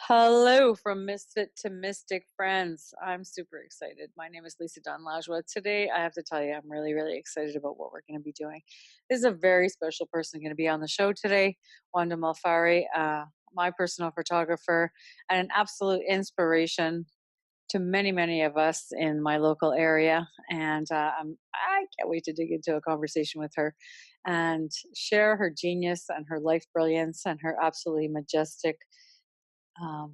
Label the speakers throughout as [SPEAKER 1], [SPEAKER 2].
[SPEAKER 1] Hello from Misfit to Mystic friends. I'm super excited. My name is Lisa Donlajwa. Today, I have to tell you, I'm really, really excited about what we're going to be doing. This is a very special person going to be on the show today, Wanda Malfara, my personal photographer, and an absolute inspiration to many, many of us in my local area. And I can't wait to dig into a conversation with her and share her genius and her life brilliance and her absolutely majestic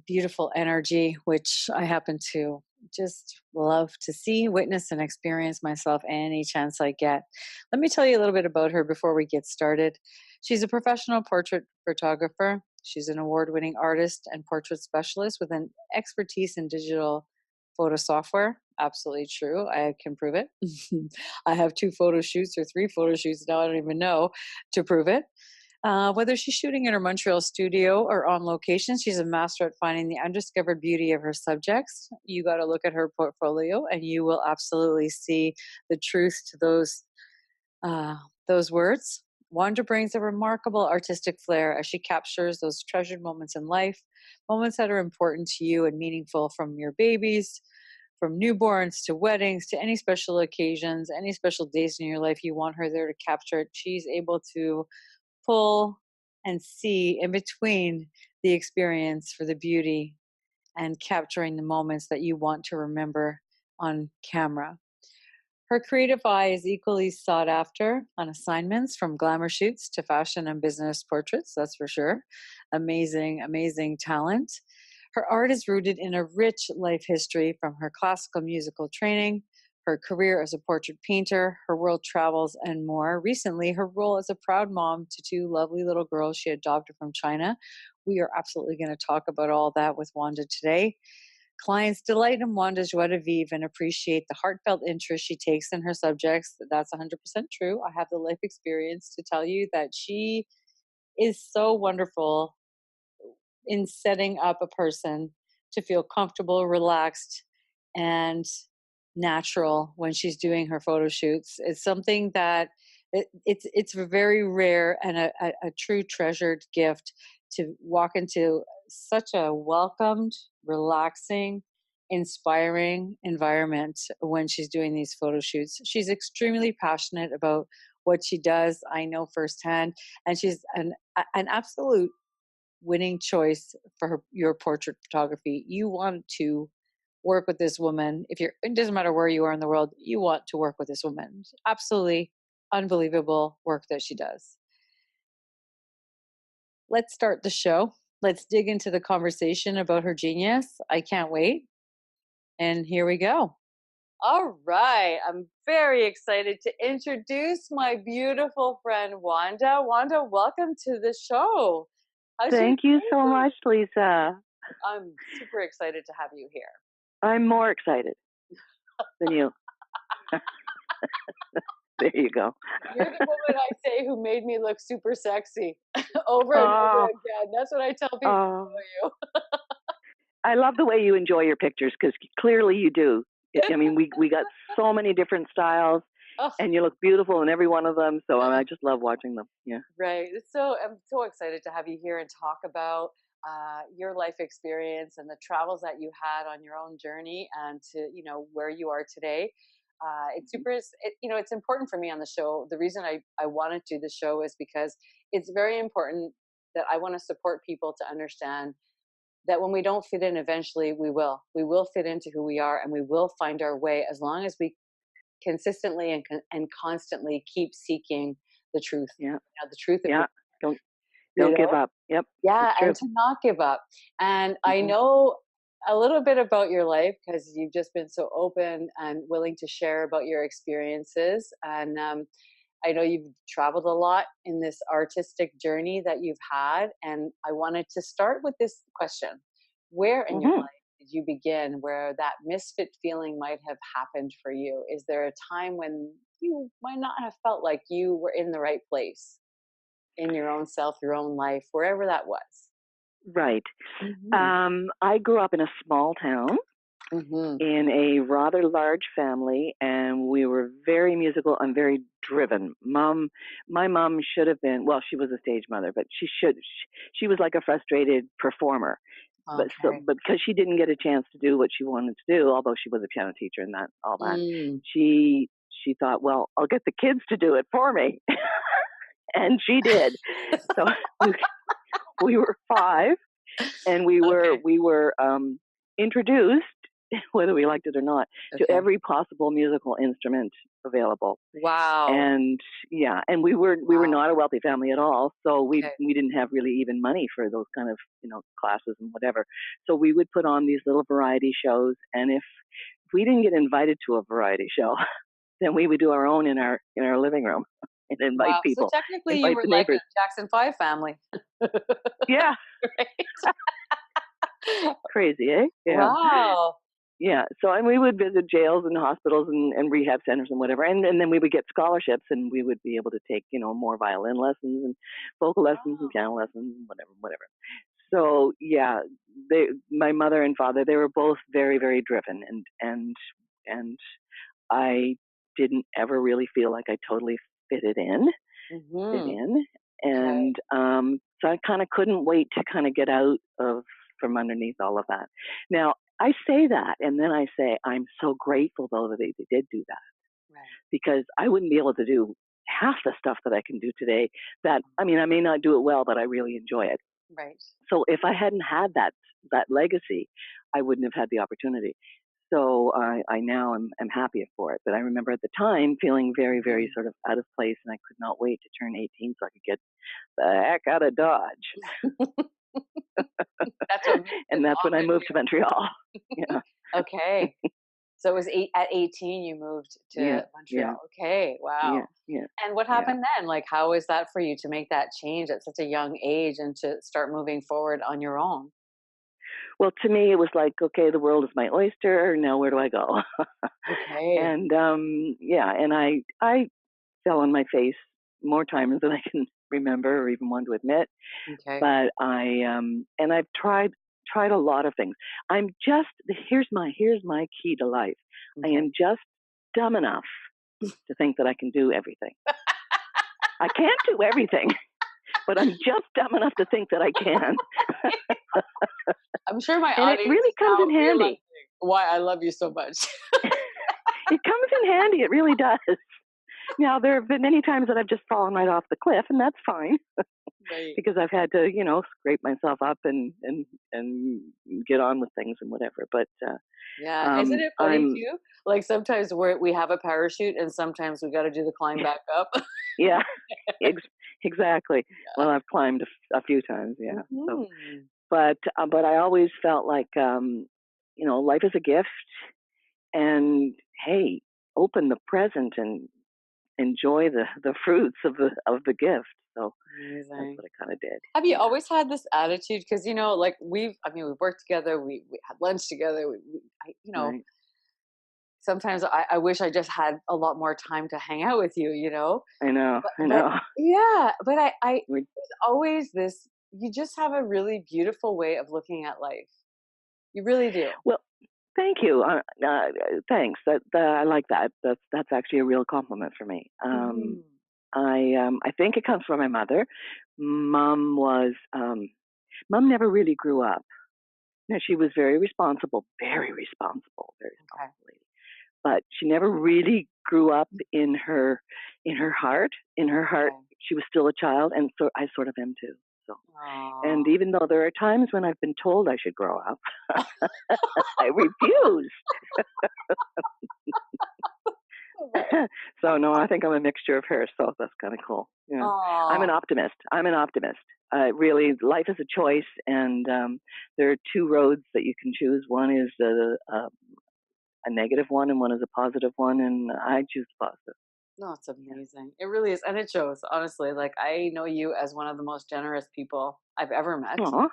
[SPEAKER 1] beautiful energy, which I happen to just love to see, witness, and experience myself any chance I get. Let me tell you a little bit about her before we get started. She's a professional portrait photographer. She's an award winning artist and portrait specialist with an expertise in digital photo software. Absolutely true. I can prove it. I have 2 photo shoots or 3 photo shoots now. I don't even know to prove it. Whether she's shooting in her Montreal studio or on location, she's a master at finding the undiscovered beauty of her subjects. You got to look at her portfolio, and you will absolutely see the truth to uh, those words. Wanda brings a remarkable artistic flair as she captures those treasured moments in life, moments that are important to you and meaningful, from your babies, from newborns to weddings to any special occasions, any special days in your life. You want her there to capture it. She's able to pull and see in between the experience for the beauty and capturing the moments that you want to remember on camera. Her creative eye is equally sought after on assignments, from glamour shoots to fashion and business portraits, that's for sure. Amazing, amazing talent. Her art is rooted in a rich life history, from her classical musical training, her career as a portrait painter, her world travels, and more. Recently, her role as a proud mom to 2 lovely little girls she adopted from China. We are absolutely going to talk about all that with Wanda today. Clients delight in Wanda's joie de vivre and appreciate the heartfelt interest she takes in her subjects. That's 100% true. I have the life experience to tell you that she is so wonderful in setting up a person to feel comfortable, relaxed, and natural when she's doing her photo shoots. It's something that it's very rare and a true treasured gift to walk into such a welcomed, relaxing, inspiring environment when she's doing these photo shoots. She's extremely passionate about what she does. I know firsthand, and she's an absolute winning choice for your portrait photography. You want to work with this woman. If you're, it doesn't matter where you are in the world, you want to work with this woman. Absolutely unbelievable work that she does. Let's start the show. Let's dig into the conversation about her genius. I can't wait. And here we go. All right. I'm very excited to introduce my beautiful friend, Wanda. Wanda, welcome to the show. How's your
[SPEAKER 2] Thank you
[SPEAKER 1] day
[SPEAKER 2] so
[SPEAKER 1] going?
[SPEAKER 2] much, Lisa.
[SPEAKER 1] I'm super excited to have you here.
[SPEAKER 2] I'm more excited than you. There you go.
[SPEAKER 1] You're the woman I say who made me look super sexy over and over
[SPEAKER 2] Oh,
[SPEAKER 1] again. That's what I tell people
[SPEAKER 2] oh,
[SPEAKER 1] about you.
[SPEAKER 2] I love the way you enjoy your pictures, because clearly you do. I mean, we got so many different styles,
[SPEAKER 1] Oh,
[SPEAKER 2] and you look beautiful in every one of them. So I just love watching them. Yeah.
[SPEAKER 1] right. So I'm so excited to have you here and talk about your life experience and the travels that you had on your own journey, and to where you are today. It's super. It's important for me on the show. The reason I want to do the show is because it's very important that I want to support people to understand that when we don't fit in, eventually we will fit into who we are, and we will find our way, as long as we consistently and constantly keep seeking the truth.
[SPEAKER 2] Yeah.
[SPEAKER 1] The truth of
[SPEAKER 2] Yeah. Don't
[SPEAKER 1] you
[SPEAKER 2] don't give
[SPEAKER 1] know
[SPEAKER 2] up. Yep.
[SPEAKER 1] yeah,
[SPEAKER 2] It's
[SPEAKER 1] and
[SPEAKER 2] true.
[SPEAKER 1] to not give up. And I
[SPEAKER 2] Hmm.
[SPEAKER 1] know a little bit about your life, because you've just been so open and willing to share about your experiences. And I know you've traveled a lot in this artistic journey that you've had. And I wanted to start with this question: where in your
[SPEAKER 2] Hmm.
[SPEAKER 1] life did you begin where that misfit feeling might have happened for you? Is there a time when you might not have felt like you were in the right place in your own self, your own life, wherever that was?
[SPEAKER 2] Right.
[SPEAKER 1] Mhm.
[SPEAKER 2] I grew up in a small town
[SPEAKER 1] Mhm.
[SPEAKER 2] in a rather large family, and we were very musical and very driven. My mom should have been, well, she was a stage mother, but she was like a frustrated performer.
[SPEAKER 1] Okay.
[SPEAKER 2] but because she didn't get a chance to do what she wanted to do, although she was a piano teacher and that all that,
[SPEAKER 1] Mm.
[SPEAKER 2] she thought, well, I'll get the kids to do it for me, and she did. So we we were 5, and
[SPEAKER 1] Okay.
[SPEAKER 2] we were introduced, whether we liked it or not, to
[SPEAKER 1] Okay.
[SPEAKER 2] every possible musical instrument available.
[SPEAKER 1] Wow.
[SPEAKER 2] And yeah, and we were
[SPEAKER 1] Wow.
[SPEAKER 2] not a wealthy family at all, so
[SPEAKER 1] Okay.
[SPEAKER 2] we didn't have really even money for those kind of, classes and whatever. So we would put on these little variety shows, and if we didn't get invited to a variety show, then we would do our own in our living room and invite
[SPEAKER 1] Wow. So
[SPEAKER 2] people,
[SPEAKER 1] technically you
[SPEAKER 2] invite
[SPEAKER 1] were
[SPEAKER 2] the
[SPEAKER 1] like a
[SPEAKER 2] neighbors.
[SPEAKER 1] Jackson 5 family.
[SPEAKER 2] Yeah,
[SPEAKER 1] Right?
[SPEAKER 2] crazy, eh? Yeah.
[SPEAKER 1] Wow.
[SPEAKER 2] Yeah. So, and we would visit jails and hospitals and rehab centers and whatever. And then we would get scholarships and we would be able to take, more violin lessons and vocal lessons and
[SPEAKER 1] Wow.
[SPEAKER 2] piano lessons and whatever, whatever. So yeah, my mother and father, they were both very, very driven and I didn't ever really feel like I totally fit it in, fit
[SPEAKER 1] Mhm.
[SPEAKER 2] in.
[SPEAKER 1] Okay.
[SPEAKER 2] And, so I kind of couldn't wait to kind of get out of from underneath all of that. Now, I say that, and then I say, I'm so grateful though that they did do that
[SPEAKER 1] Right.
[SPEAKER 2] because I wouldn't be able to do half the stuff that I can do today. That, I mean, I may not do it well, but I really enjoy it.
[SPEAKER 1] Right.
[SPEAKER 2] So if I hadn't had that legacy, I wouldn't have had the opportunity. So I now am happy for it. But I remember at the time feeling very, very
[SPEAKER 1] Mhm.
[SPEAKER 2] sort of out of place, and I could not wait to turn 18 so I could get the heck out of Dodge.
[SPEAKER 1] That's what makes it
[SPEAKER 2] And that's when
[SPEAKER 1] all
[SPEAKER 2] I
[SPEAKER 1] good
[SPEAKER 2] moved to
[SPEAKER 1] here.
[SPEAKER 2] Montreal. Yeah,
[SPEAKER 1] Okay. So it was at 18 you moved
[SPEAKER 2] yeah,
[SPEAKER 1] to
[SPEAKER 2] yeah,
[SPEAKER 1] Montreal. Okay,
[SPEAKER 2] yeah,
[SPEAKER 1] wow.
[SPEAKER 2] yeah,
[SPEAKER 1] And what
[SPEAKER 2] yeah.
[SPEAKER 1] happened then? Like, how was that for you to make that change at such a young age and to start moving forward on your own?
[SPEAKER 2] Well, to me, it was like, okay, the world is my oyster. Now where do I go?
[SPEAKER 1] Okay.
[SPEAKER 2] And yeah, and I fell on my face more times than I can remember or even want to admit.
[SPEAKER 1] Okay.
[SPEAKER 2] But and I've tried a lot of things. I'm just here's my key to life. I
[SPEAKER 1] Okay.
[SPEAKER 2] am just dumb enough to think that I can do everything. I can't do everything, but I'm just dumb enough to think that I can.
[SPEAKER 1] I'm sure my
[SPEAKER 2] And it
[SPEAKER 1] audience
[SPEAKER 2] really
[SPEAKER 1] is
[SPEAKER 2] comes
[SPEAKER 1] now
[SPEAKER 2] in handy.
[SPEAKER 1] realizing why I love you so much.
[SPEAKER 2] It comes in handy, it really does. Now there have been many times that I've just fallen right off the cliff, and that's fine
[SPEAKER 1] Right.
[SPEAKER 2] because I've had to, scrape myself up and get on with things and whatever. But
[SPEAKER 1] Yeah. Isn't it funny
[SPEAKER 2] I'm
[SPEAKER 1] too? Like sometimes we have a parachute and sometimes we got to do the climb back up.
[SPEAKER 2] yeah, ex- exactly.
[SPEAKER 1] Yeah.
[SPEAKER 2] Well, I've climbed a few times, yeah. So,
[SPEAKER 1] Mhm.
[SPEAKER 2] but I always felt like life is a gift, and hey, open the present and enjoy the fruits of the gift. So that's
[SPEAKER 1] Amazing.
[SPEAKER 2] what I kind of did.
[SPEAKER 1] Have you
[SPEAKER 2] Yeah.
[SPEAKER 1] always had this attitude? Because like we've worked together, we had lunch together.
[SPEAKER 2] Right.
[SPEAKER 1] Sometimes I wish I just had a lot more time to hang out with you.
[SPEAKER 2] I know. I
[SPEAKER 1] But
[SPEAKER 2] know.
[SPEAKER 1] yeah, but
[SPEAKER 2] We,
[SPEAKER 1] there's always this. You just have a really beautiful way of looking at life. You really do.
[SPEAKER 2] well, thank you. Thanks. That I like that. That's actually a real compliment for me.
[SPEAKER 1] Mhm.
[SPEAKER 2] I think it comes from my mother. Mom was mom never really grew up. Now she was very responsible, very
[SPEAKER 1] Okay.
[SPEAKER 2] responsible lady. But she never really grew up in her heart. In her heart,
[SPEAKER 1] Okay.
[SPEAKER 2] she was still a child, and so I sort of am too. So, and
[SPEAKER 1] Aw.
[SPEAKER 2] even though there are times when I've been told I should grow up, I refuse. So no, I think I'm a mixture of her. So that's kind of cool. Yeah, I'm
[SPEAKER 1] Aw.
[SPEAKER 2] an optimist. I'm an optimist. Really, life is a choice, and there are two roads that you can choose. One is a negative one, and one is a positive one, and I choose the positive.
[SPEAKER 1] No, it's
[SPEAKER 2] Yeah.
[SPEAKER 1] amazing. It really is, and it shows. Honestly, like I know you as one of the most generous people I've ever met.
[SPEAKER 2] Aw,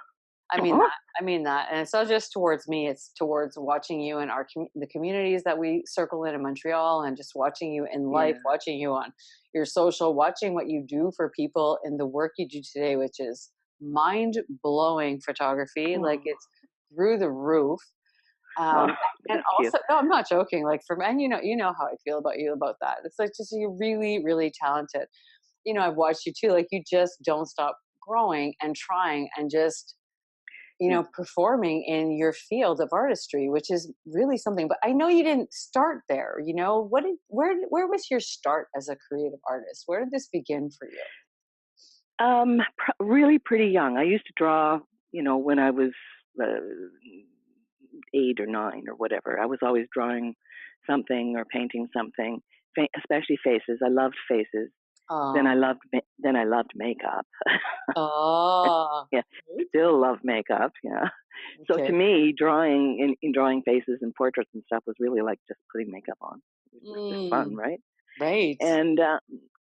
[SPEAKER 1] I mean
[SPEAKER 2] aw,
[SPEAKER 1] that. I mean that, and it's not just towards me. It's towards watching you in the communities that we circle in Montreal, and just watching you in life,
[SPEAKER 2] yeah.
[SPEAKER 1] watching you on your social, watching what you do for people in the work you do today, which is mind blowing photography. Like
[SPEAKER 2] Oh,
[SPEAKER 1] it's through the roof.
[SPEAKER 2] oh,
[SPEAKER 1] And
[SPEAKER 2] thank you.
[SPEAKER 1] also, no, I'm not joking. Like and you know how I feel about you about that. It's like just you're really, really talented. I've watched you too. Like you just don't stop growing and trying and just performing in your field of artistry, which is really something. But I know you didn't start there. Where was your start as a creative artist? Where did this begin for you?
[SPEAKER 2] Really pretty young. I used to draw, when I was uh, 8 or 9 or whatever. I was always drawing something or painting something, especially faces. I loved faces. Then I
[SPEAKER 1] Oh,
[SPEAKER 2] loved makeup.
[SPEAKER 1] oh,
[SPEAKER 2] Yeah,
[SPEAKER 1] right.
[SPEAKER 2] still love makeup. Yeah. So to
[SPEAKER 1] Okay.
[SPEAKER 2] me, drawing in drawing faces and portraits and stuff was really like just putting makeup on. It was just fun,
[SPEAKER 1] Mm,
[SPEAKER 2] right?
[SPEAKER 1] right.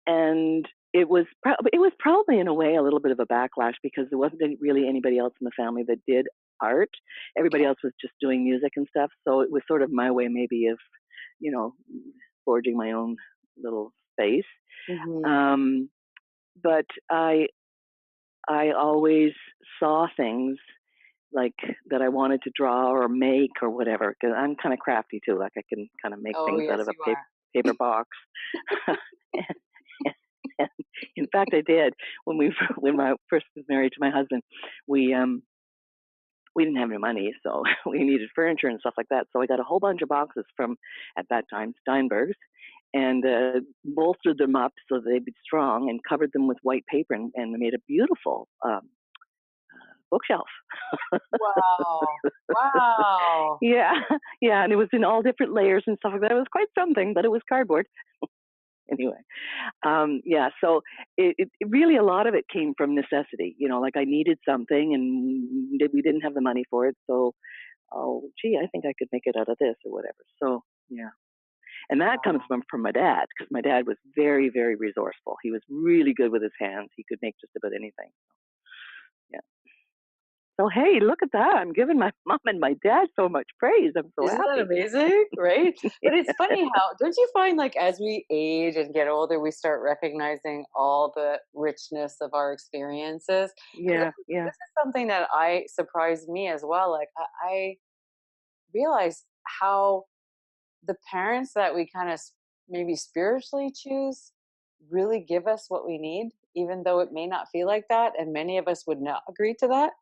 [SPEAKER 2] And it was probably in a way a little bit of a backlash because there wasn't really anybody else in the family that did art. Everybody
[SPEAKER 1] Okay.
[SPEAKER 2] else was just doing music and stuff. So it was sort of my way, maybe, of you know forging my own little space.
[SPEAKER 1] Hmm.
[SPEAKER 2] Um, but I always saw things like that I wanted to draw or make or whatever, because I'm kind of crafty too. Like I can kind of make
[SPEAKER 1] Oh,
[SPEAKER 2] things out
[SPEAKER 1] yes,
[SPEAKER 2] of a
[SPEAKER 1] you are.
[SPEAKER 2] paper box. In fact, I did when I first was married to my husband. We um we didn't have any money, so we needed furniture and stuff like that. So I got a whole bunch of boxes from, at that time, Steinberg's, and bolstered them up so they'd be strong, and covered them with white paper, and made a beautiful bookshelf.
[SPEAKER 1] Wow. Wow.
[SPEAKER 2] Yeah, yeah, and it was in all different layers and stuff like that. It was quite something, but it was cardboard anyway. Yeah, so it really, a lot of it came from necessity. Like I needed something, and we didn't have the money for it, so oh, gee, I think I could make it out of this or whatever. So yeah, and that comes
[SPEAKER 1] Wow.
[SPEAKER 2] from my dad, because my dad was very, very resourceful. He was really good with his hands. He could make just about anything. Yeah. So hey, look at that! I'm giving my mom and my dad so much praise. I'm so
[SPEAKER 1] Isn't that
[SPEAKER 2] happy.
[SPEAKER 1] amazing? Right? But it's funny how, don't you find, like, as we age and get older, we start recognizing all the richness of our experiences? Because
[SPEAKER 2] Yeah, yeah.
[SPEAKER 1] this is something that I surprised me as well. Like, I realized how the parents that we kind of maybe spiritually choose really give us what we need, even though it may not feel like that. And many of us would not agree to that.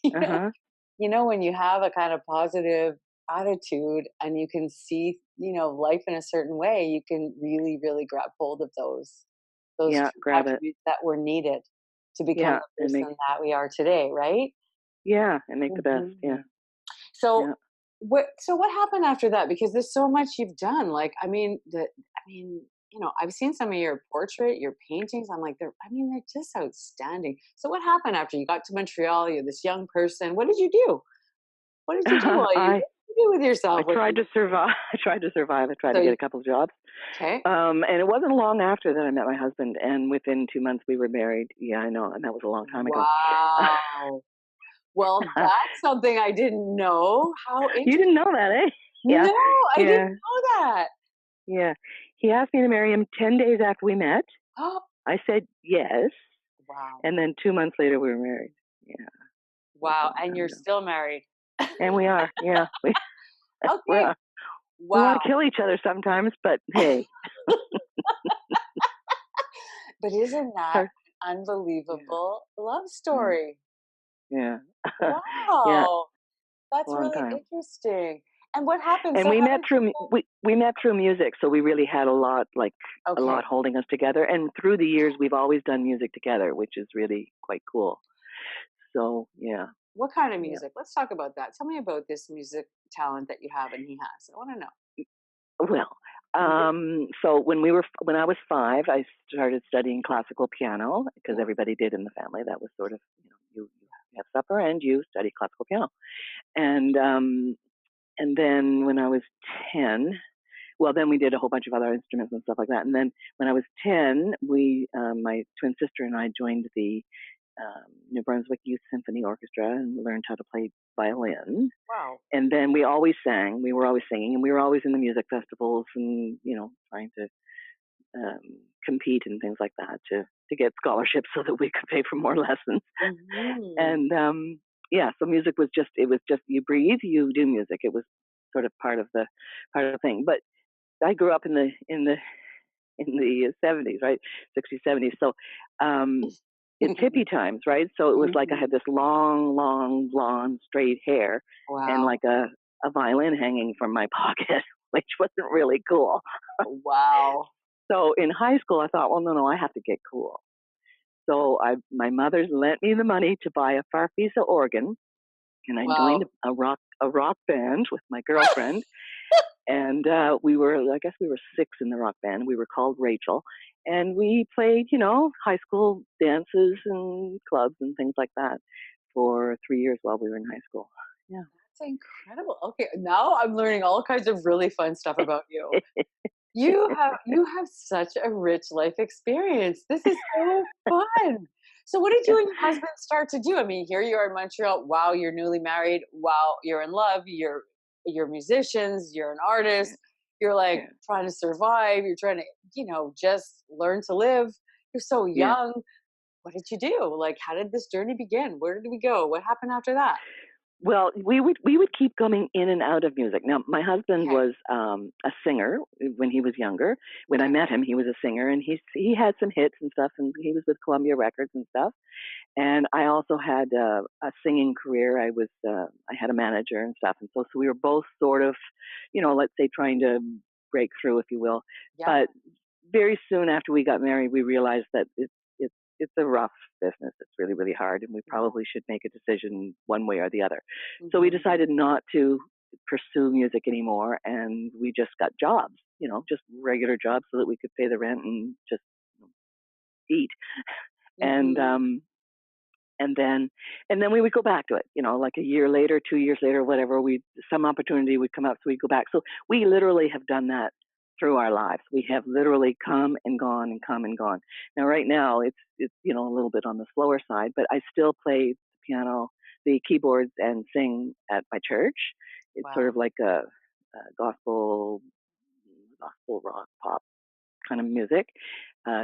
[SPEAKER 1] you
[SPEAKER 2] Uh
[SPEAKER 1] know,
[SPEAKER 2] huh.
[SPEAKER 1] when you have a kind of positive attitude and you can see, life in a certain way, you can really, really grab hold of those
[SPEAKER 2] Yeah,
[SPEAKER 1] true
[SPEAKER 2] grab it.
[SPEAKER 1] attributes that were needed to become
[SPEAKER 2] Yeah,
[SPEAKER 1] the person that we are today, right?
[SPEAKER 2] and make the best.
[SPEAKER 1] Mhm.
[SPEAKER 2] Yeah,
[SPEAKER 1] So
[SPEAKER 2] yeah.
[SPEAKER 1] what happened after that? Because there's so much you've done. Like, I've seen some of your your paintings. I'm like, they're just outstanding. So what happened after you got to Montreal? You're this young person. What did you do? What did you do
[SPEAKER 2] I
[SPEAKER 1] what did you do with
[SPEAKER 2] I
[SPEAKER 1] yourself when
[SPEAKER 2] tried
[SPEAKER 1] you
[SPEAKER 2] to survive. I tried to survive. I tried
[SPEAKER 1] so
[SPEAKER 2] to get
[SPEAKER 1] you
[SPEAKER 2] a couple of jobs.
[SPEAKER 1] okay.
[SPEAKER 2] And it wasn't long after that I met my husband, and within 2 months we were married. Yeah, I know, and that was a long time ago.
[SPEAKER 1] Wow. Well, that's something I didn't know. How
[SPEAKER 2] You
[SPEAKER 1] interesting.
[SPEAKER 2] didn't know that, eh? Yeah,
[SPEAKER 1] No, I didn't
[SPEAKER 2] yeah,
[SPEAKER 1] know that.
[SPEAKER 2] yeah. He asked me to marry him 10 days after we met.
[SPEAKER 1] Oh,
[SPEAKER 2] I said yes,
[SPEAKER 1] wow.
[SPEAKER 2] and then 2 months later we were married. Yeah, that was a
[SPEAKER 1] Wow,
[SPEAKER 2] long
[SPEAKER 1] and
[SPEAKER 2] time
[SPEAKER 1] you're
[SPEAKER 2] ago.
[SPEAKER 1] still married.
[SPEAKER 2] And we are. Yeah, we
[SPEAKER 1] Okay.
[SPEAKER 2] are. We
[SPEAKER 1] Wow.
[SPEAKER 2] want to kill each other sometimes, but hey,
[SPEAKER 1] But isn't that
[SPEAKER 2] our,
[SPEAKER 1] an
[SPEAKER 2] yeah,
[SPEAKER 1] unbelievable love
[SPEAKER 2] yeah,
[SPEAKER 1] story?
[SPEAKER 2] yeah, yeah.
[SPEAKER 1] Wow. That's
[SPEAKER 2] Long
[SPEAKER 1] really
[SPEAKER 2] time.
[SPEAKER 1] interesting. And what happened?
[SPEAKER 2] And
[SPEAKER 1] So
[SPEAKER 2] we
[SPEAKER 1] how
[SPEAKER 2] met
[SPEAKER 1] did
[SPEAKER 2] through
[SPEAKER 1] people
[SPEAKER 2] we met through music, so we really had a
[SPEAKER 1] okay.
[SPEAKER 2] lot holding us together. And through the years, we've always done music together, which is really quite cool. So yeah,
[SPEAKER 1] What kind of
[SPEAKER 2] yeah.
[SPEAKER 1] music? Let's talk about that. Tell me about this music talent that you have and he has. I wanna know.
[SPEAKER 2] Well,
[SPEAKER 1] Mhm.
[SPEAKER 2] so when I was 5, I started studying classical piano, because
[SPEAKER 1] Yeah.
[SPEAKER 2] everybody did in the family. That was sort of, you have supper and you study classical piano. And and then when I was 10, well, then we did a whole bunch of other instruments and stuff like that. And then when I was 10, my twin sister and I joined the New Brunswick Youth Symphony Orchestra and learned how to play violin.
[SPEAKER 1] Wow.
[SPEAKER 2] And then we always sang. We were always singing, and we were always in the music festivals, and trying to um, compete and things like that to get scholarships so that we could pay for more lessons.
[SPEAKER 1] Mhm.
[SPEAKER 2] And yeah, so music was just, you breathe, you do music. It was sort of part of the thing. But I grew up in the 70s, right? 60s, 70s. So it's hippie times, right? So it was like I had
[SPEAKER 1] Mhm.
[SPEAKER 2] this long, long, blonde, straight hair and
[SPEAKER 1] Wow.
[SPEAKER 2] like a violin hanging from my pocket, which wasn't really cool.
[SPEAKER 1] Wow.
[SPEAKER 2] So in high school, I thought, well, no, I have to get cool. So my mother lent me the money to buy a Farfisa organ, and I joined
[SPEAKER 1] Wow.
[SPEAKER 2] a rock band with my girlfriend. And I guess we were six in the rock band. We were called Rachel, and we played, high school dances and clubs and things like that for 3 years while we were in high school. Yeah.
[SPEAKER 1] That's incredible. Okay, now I'm learning all kinds of really fun stuff about you. You have such a rich life experience. This is so fun. So what did
[SPEAKER 2] Yeah.
[SPEAKER 1] you and your husband start to do? I mean, here you are in Montreal. Wow, you're newly married. Wow, you're in love. You're musicians, you're an
[SPEAKER 2] Yeah.
[SPEAKER 1] artist. You're like
[SPEAKER 2] Yeah.
[SPEAKER 1] trying to survive. You're trying to, just learn to live. You're so
[SPEAKER 2] Yeah.
[SPEAKER 1] young. What did you do? Like, how did this journey begin? Where did we go? What happened after that?
[SPEAKER 2] Well, we would keep coming in and out of music. Now, my husband
[SPEAKER 1] Okay.
[SPEAKER 2] was a singer when he was younger. When I
[SPEAKER 1] Okay.
[SPEAKER 2] met him, he was a singer, and he had some hits and stuff, and he was with Columbia Records and stuff. And I also had a singing career. I had a manager and stuff, and so we were both sort of, let's say, trying to break through, if you will.
[SPEAKER 1] Yeah.
[SPEAKER 2] But very soon after we got married, we realized that it's a rough business. It's really really hard, and we
[SPEAKER 1] Yeah.
[SPEAKER 2] probably should make a decision one way or the other. So we
[SPEAKER 1] Mhm.
[SPEAKER 2] decided not to pursue music anymore, and we just got jobs, just regular jobs, so that we could pay the rent and just eat. And
[SPEAKER 1] Mhm.
[SPEAKER 2] and then we would go back to it, like a year later, 2 years later, whatever. We Some opportunity would come up, so we'd go back. So we literally have done that through our lives. We have literally come and gone and come and gone. Now right now it's a little bit on the slower side, but I still play the piano, the keyboards, and sing at my church. It's sort
[SPEAKER 1] Wow.
[SPEAKER 2] of like a gospel rock pop kind of music,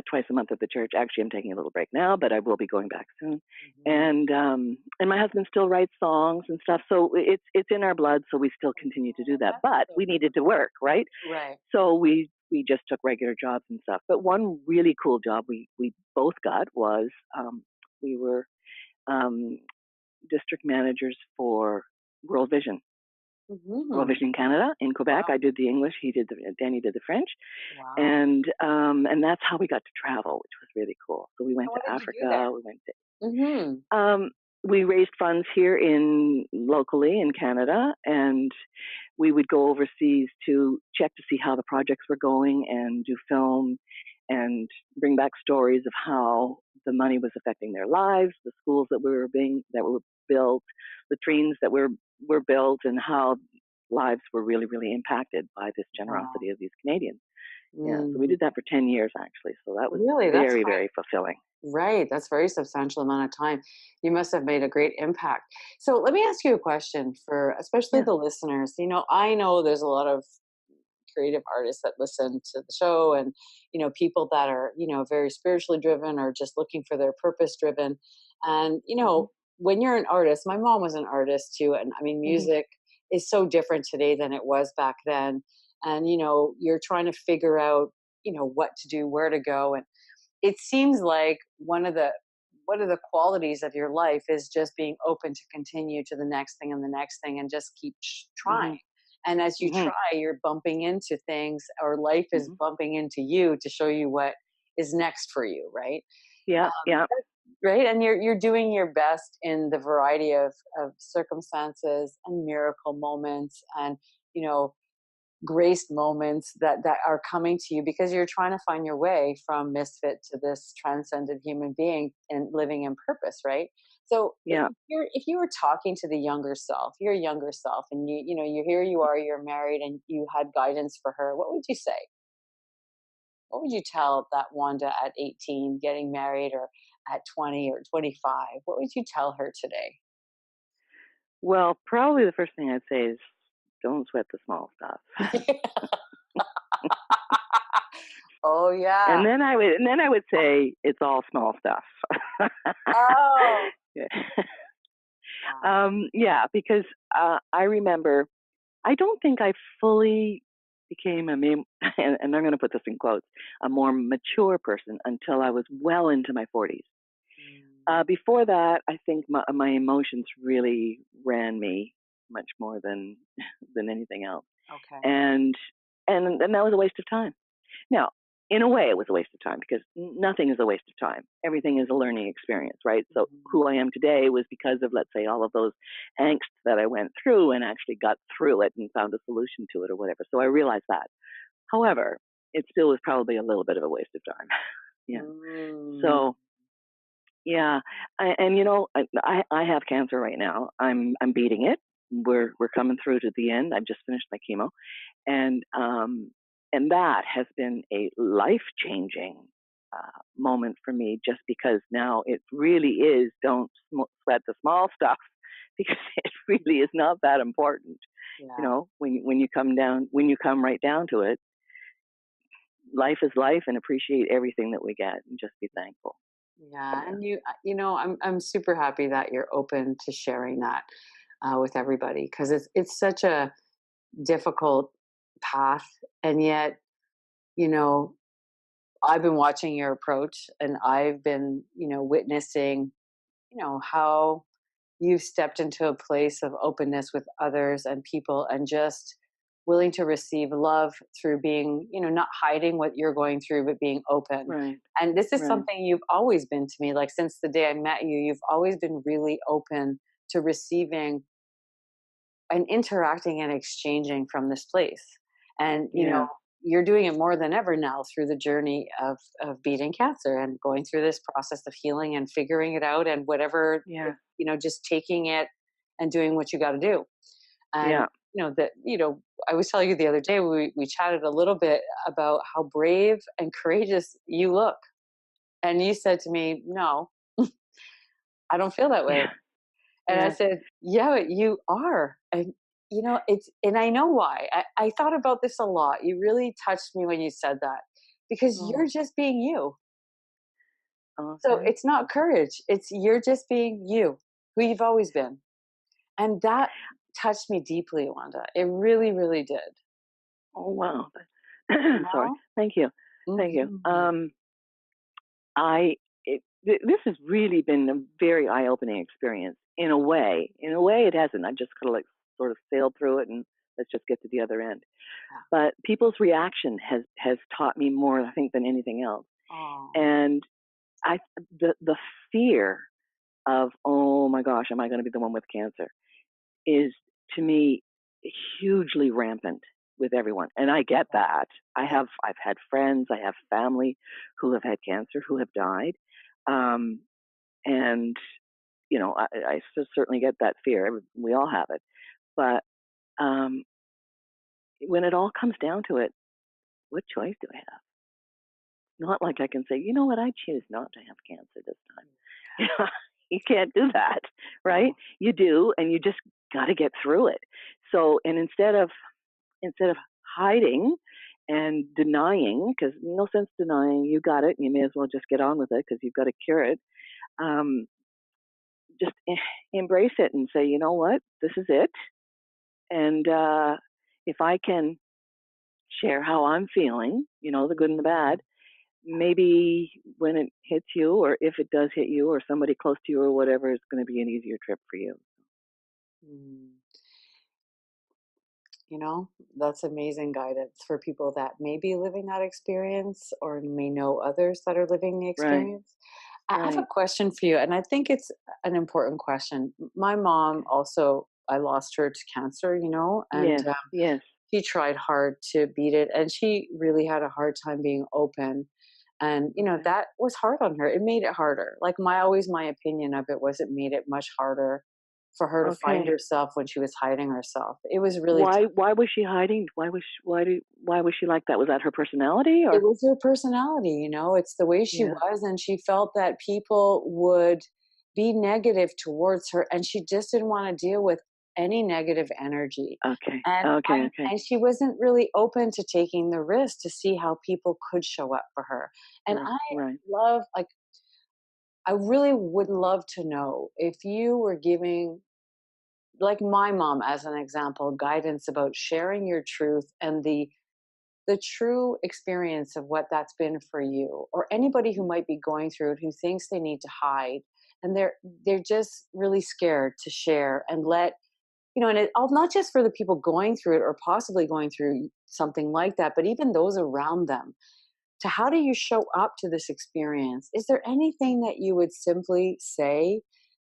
[SPEAKER 2] twice a month at the church. Actually, I'm taking a little break now, but I will be going back soon.
[SPEAKER 1] Mhm.
[SPEAKER 2] And my husband still writes songs and stuff, so it's in our blood. So we still continue to do
[SPEAKER 1] Oh,
[SPEAKER 2] that.
[SPEAKER 1] that's
[SPEAKER 2] But
[SPEAKER 1] so
[SPEAKER 2] we needed to
[SPEAKER 1] beautiful.
[SPEAKER 2] work, right?
[SPEAKER 1] Right.
[SPEAKER 2] So we just took regular jobs and stuff. But one really cool job we both got was we were um, district managers for World Vision. World
[SPEAKER 1] Mhm.
[SPEAKER 2] Vision Canada in Quebec.
[SPEAKER 1] Wow.
[SPEAKER 2] I did the English. Danny did the French,
[SPEAKER 1] Wow.
[SPEAKER 2] and that's how we got to travel, which was really cool. So we went
[SPEAKER 1] And
[SPEAKER 2] to
[SPEAKER 1] what did you do there?
[SPEAKER 2] Africa.
[SPEAKER 1] Mhm.
[SPEAKER 2] We raised funds here in locally in Canada, and we would go overseas to check to see how the projects were going and do film and bring back stories of how the money was affecting their lives, the schools that were built, the trains that were built, and how lives were really really impacted by this
[SPEAKER 1] Wow.
[SPEAKER 2] generosity of these Canadians. Yeah, so we
[SPEAKER 1] Mhm.
[SPEAKER 2] did that for 10 years actually. So that was
[SPEAKER 1] Really? That's
[SPEAKER 2] very
[SPEAKER 1] quite
[SPEAKER 2] very fulfilling.
[SPEAKER 1] right. That's very substantial amount of time. You must have made a great impact. So let me ask you a question for especially
[SPEAKER 2] Yeah.
[SPEAKER 1] the listeners. I know there's a lot of creative artists that listen to the show and people that are very spiritually driven or just looking for their purpose driven and
[SPEAKER 2] Mhm.
[SPEAKER 1] when you're an artist, my mom was an artist too, and I mean
[SPEAKER 2] Mhm.
[SPEAKER 1] music is so different today than it was back then, and you're trying to figure out what to do, where to go, and it seems like one of the qualities of your life is just being open to continue to the next thing and the next thing and just keep trying.
[SPEAKER 2] Mhm.
[SPEAKER 1] And as you
[SPEAKER 2] Mhm.
[SPEAKER 1] try, you're bumping into things, or life is
[SPEAKER 2] Mhm.
[SPEAKER 1] bumping into you to show you what is next for you, right?
[SPEAKER 2] Yeah. Yeah.
[SPEAKER 1] Right, and you're doing your best in the variety of circumstances and miracle moments and you know graced moments that are coming to you because you're trying to find your way from misfit to this transcendent human being and living in purpose, right? So
[SPEAKER 2] Yeah.
[SPEAKER 1] if you were talking to the younger self, your younger self, and you here you are, you're married, and you had guidance for her, what would you say? What would you tell that Wanda at 18 getting married, or at 20 or 25? What would you tell her today?
[SPEAKER 2] Well, probably the first thing I'd say is don't sweat the small stuff.
[SPEAKER 1] Oh yeah.
[SPEAKER 2] And then I would say it's all small stuff.
[SPEAKER 1] Oh
[SPEAKER 2] Yeah.
[SPEAKER 1] wow.
[SPEAKER 2] Yeah, because I remember I don't think I fully became and I'm going to put this in quotes, a more mature person until I was well into my 40s. Before that, I think my emotions really ran me much more than than anything else,
[SPEAKER 1] Okay.
[SPEAKER 2] and and that was a waste of time. Now, in a way, it was a waste of time because nothing is a waste of time. Everything is a learning experience, right? So,
[SPEAKER 1] Mhm.
[SPEAKER 2] who I am today was because of, let's say, all of those angst that I went through and actually got through it and found a solution to it or whatever. So, I realized that. However, it still was probably a little bit of a waste of time. Yeah.
[SPEAKER 1] Mm.
[SPEAKER 2] So, yeah, and I have cancer right now. I'm beating it. We're coming through to the end. I've just finished my chemo, and that has been a life changing moment for me. Just because now it really is don't sweat the small stuff because it really is not that important.
[SPEAKER 1] Yeah.
[SPEAKER 2] When you come down when you come right down to it, life is life, and appreciate everything that we get, and just be thankful.
[SPEAKER 1] Yeah,
[SPEAKER 2] Yeah,
[SPEAKER 1] and I'm super happy that you're open to sharing that with everybody, because it's such a difficult path, and yet, you know, I've been watching your approach, and I've been, witnessing, how you've stepped into a place of openness with others and people, and just willing to receive love through being, not hiding what you're going through, but being open.
[SPEAKER 2] right,
[SPEAKER 1] And this is
[SPEAKER 2] right.
[SPEAKER 1] something you've always been to me. Like, since the day I met you, you've always been really open to receiving and interacting and exchanging from this place. And,
[SPEAKER 2] Yeah,
[SPEAKER 1] you're doing it more than ever now through the journey of beating cancer and going through this process of healing and figuring it out, and whatever,
[SPEAKER 2] yeah,
[SPEAKER 1] just taking it and doing what you got to do. And,
[SPEAKER 2] yeah.
[SPEAKER 1] I was telling you the other day, we chatted a little bit about how brave and courageous you look. And you said to me, "No, I don't feel that way."
[SPEAKER 2] Yeah,
[SPEAKER 1] And I
[SPEAKER 2] yeah.
[SPEAKER 1] said, "Yeah, you are." And, and I know why. I thought about this a lot. You really touched me when you said that, because you're
[SPEAKER 2] Oh,
[SPEAKER 1] just being you.
[SPEAKER 2] oh,
[SPEAKER 1] So
[SPEAKER 2] thanks.
[SPEAKER 1] it's not courage. It's you're just being you, who you've always been. And that touched me deeply, Wanda. It really, really did.
[SPEAKER 2] Oh, wow.
[SPEAKER 1] You
[SPEAKER 2] Sorry.
[SPEAKER 1] know?
[SPEAKER 2] Thank you. Thank you.
[SPEAKER 1] Mhm.
[SPEAKER 2] I this has really been a very eye opening experience in a way. In a way, it hasn't. I've just kind of like sort of sailed through it, and let's just get to the other end.
[SPEAKER 1] Yeah.
[SPEAKER 2] But people's reaction has taught me more, I think, than anything else.
[SPEAKER 1] Oh,
[SPEAKER 2] And I the fear of, oh my gosh, am I going to be the one with cancer, is, to me, hugely rampant with everyone. And I get that.
[SPEAKER 1] yeah.
[SPEAKER 2] I've had friends, I have family who have had cancer, who have died. Um, and, I certainly get that fear. We all have it. But um, when it all comes down to it, what choice do I have? Not like I can say, you know what, I choose not to have cancer this time. You can't do that, right?
[SPEAKER 1] No.
[SPEAKER 2] You do, and you just got to get through it. So, and instead of hiding and denying, because no sense denying, you got it, and you may as well just get on with it because you've got to cure it. Um, just embrace it and say, you know what, this is it. And if I can share how I'm feeling, the good and the
[SPEAKER 1] Mhm.
[SPEAKER 2] bad, maybe when it hits you, or if it does hit you, or somebody close to you, or whatever, it's going to be an easier trip for you.
[SPEAKER 1] Mm. That's amazing guidance for people that may be living that experience or may know others that are living the
[SPEAKER 2] Right,
[SPEAKER 1] experience. I have a
[SPEAKER 2] right.
[SPEAKER 1] question for you, and I think it's an important question. My mom
[SPEAKER 2] Okay.
[SPEAKER 1] also, I lost her to cancer, and
[SPEAKER 2] Yes, yes.
[SPEAKER 1] she tried hard to beat it, and she really had a hard time being open. And,
[SPEAKER 2] Okay.
[SPEAKER 1] that was hard on her. It made it harder. Like, my opinion of it was, it made it much harder for her to find
[SPEAKER 2] Okay.
[SPEAKER 1] herself when she was hiding herself. It was really
[SPEAKER 2] Why?
[SPEAKER 1] tough.
[SPEAKER 2] Why was she hiding? Why was she like that? Was that her personality,
[SPEAKER 1] It
[SPEAKER 2] or?
[SPEAKER 1] was her personality, it's the way she
[SPEAKER 2] Yeah.
[SPEAKER 1] was, and she felt that people would be negative towards her, and she just didn't wanna deal with any negative energy.
[SPEAKER 2] Okay.
[SPEAKER 1] And
[SPEAKER 2] Okay.
[SPEAKER 1] and
[SPEAKER 2] Okay.
[SPEAKER 1] and she wasn't really open to taking the risk to see how people could show up for her. And
[SPEAKER 2] Right.
[SPEAKER 1] I
[SPEAKER 2] Right.
[SPEAKER 1] love, like, I really would love to know if you were giving, like my mom as an example, guidance about sharing your truth and the true experience of what that's been for you, or anybody who might be going through it who thinks they need to hide and they're just really scared to share and let and not just for the people going through it or possibly going through something like that, but even those around them. To how do you show up to this experience? Is there anything that you would simply say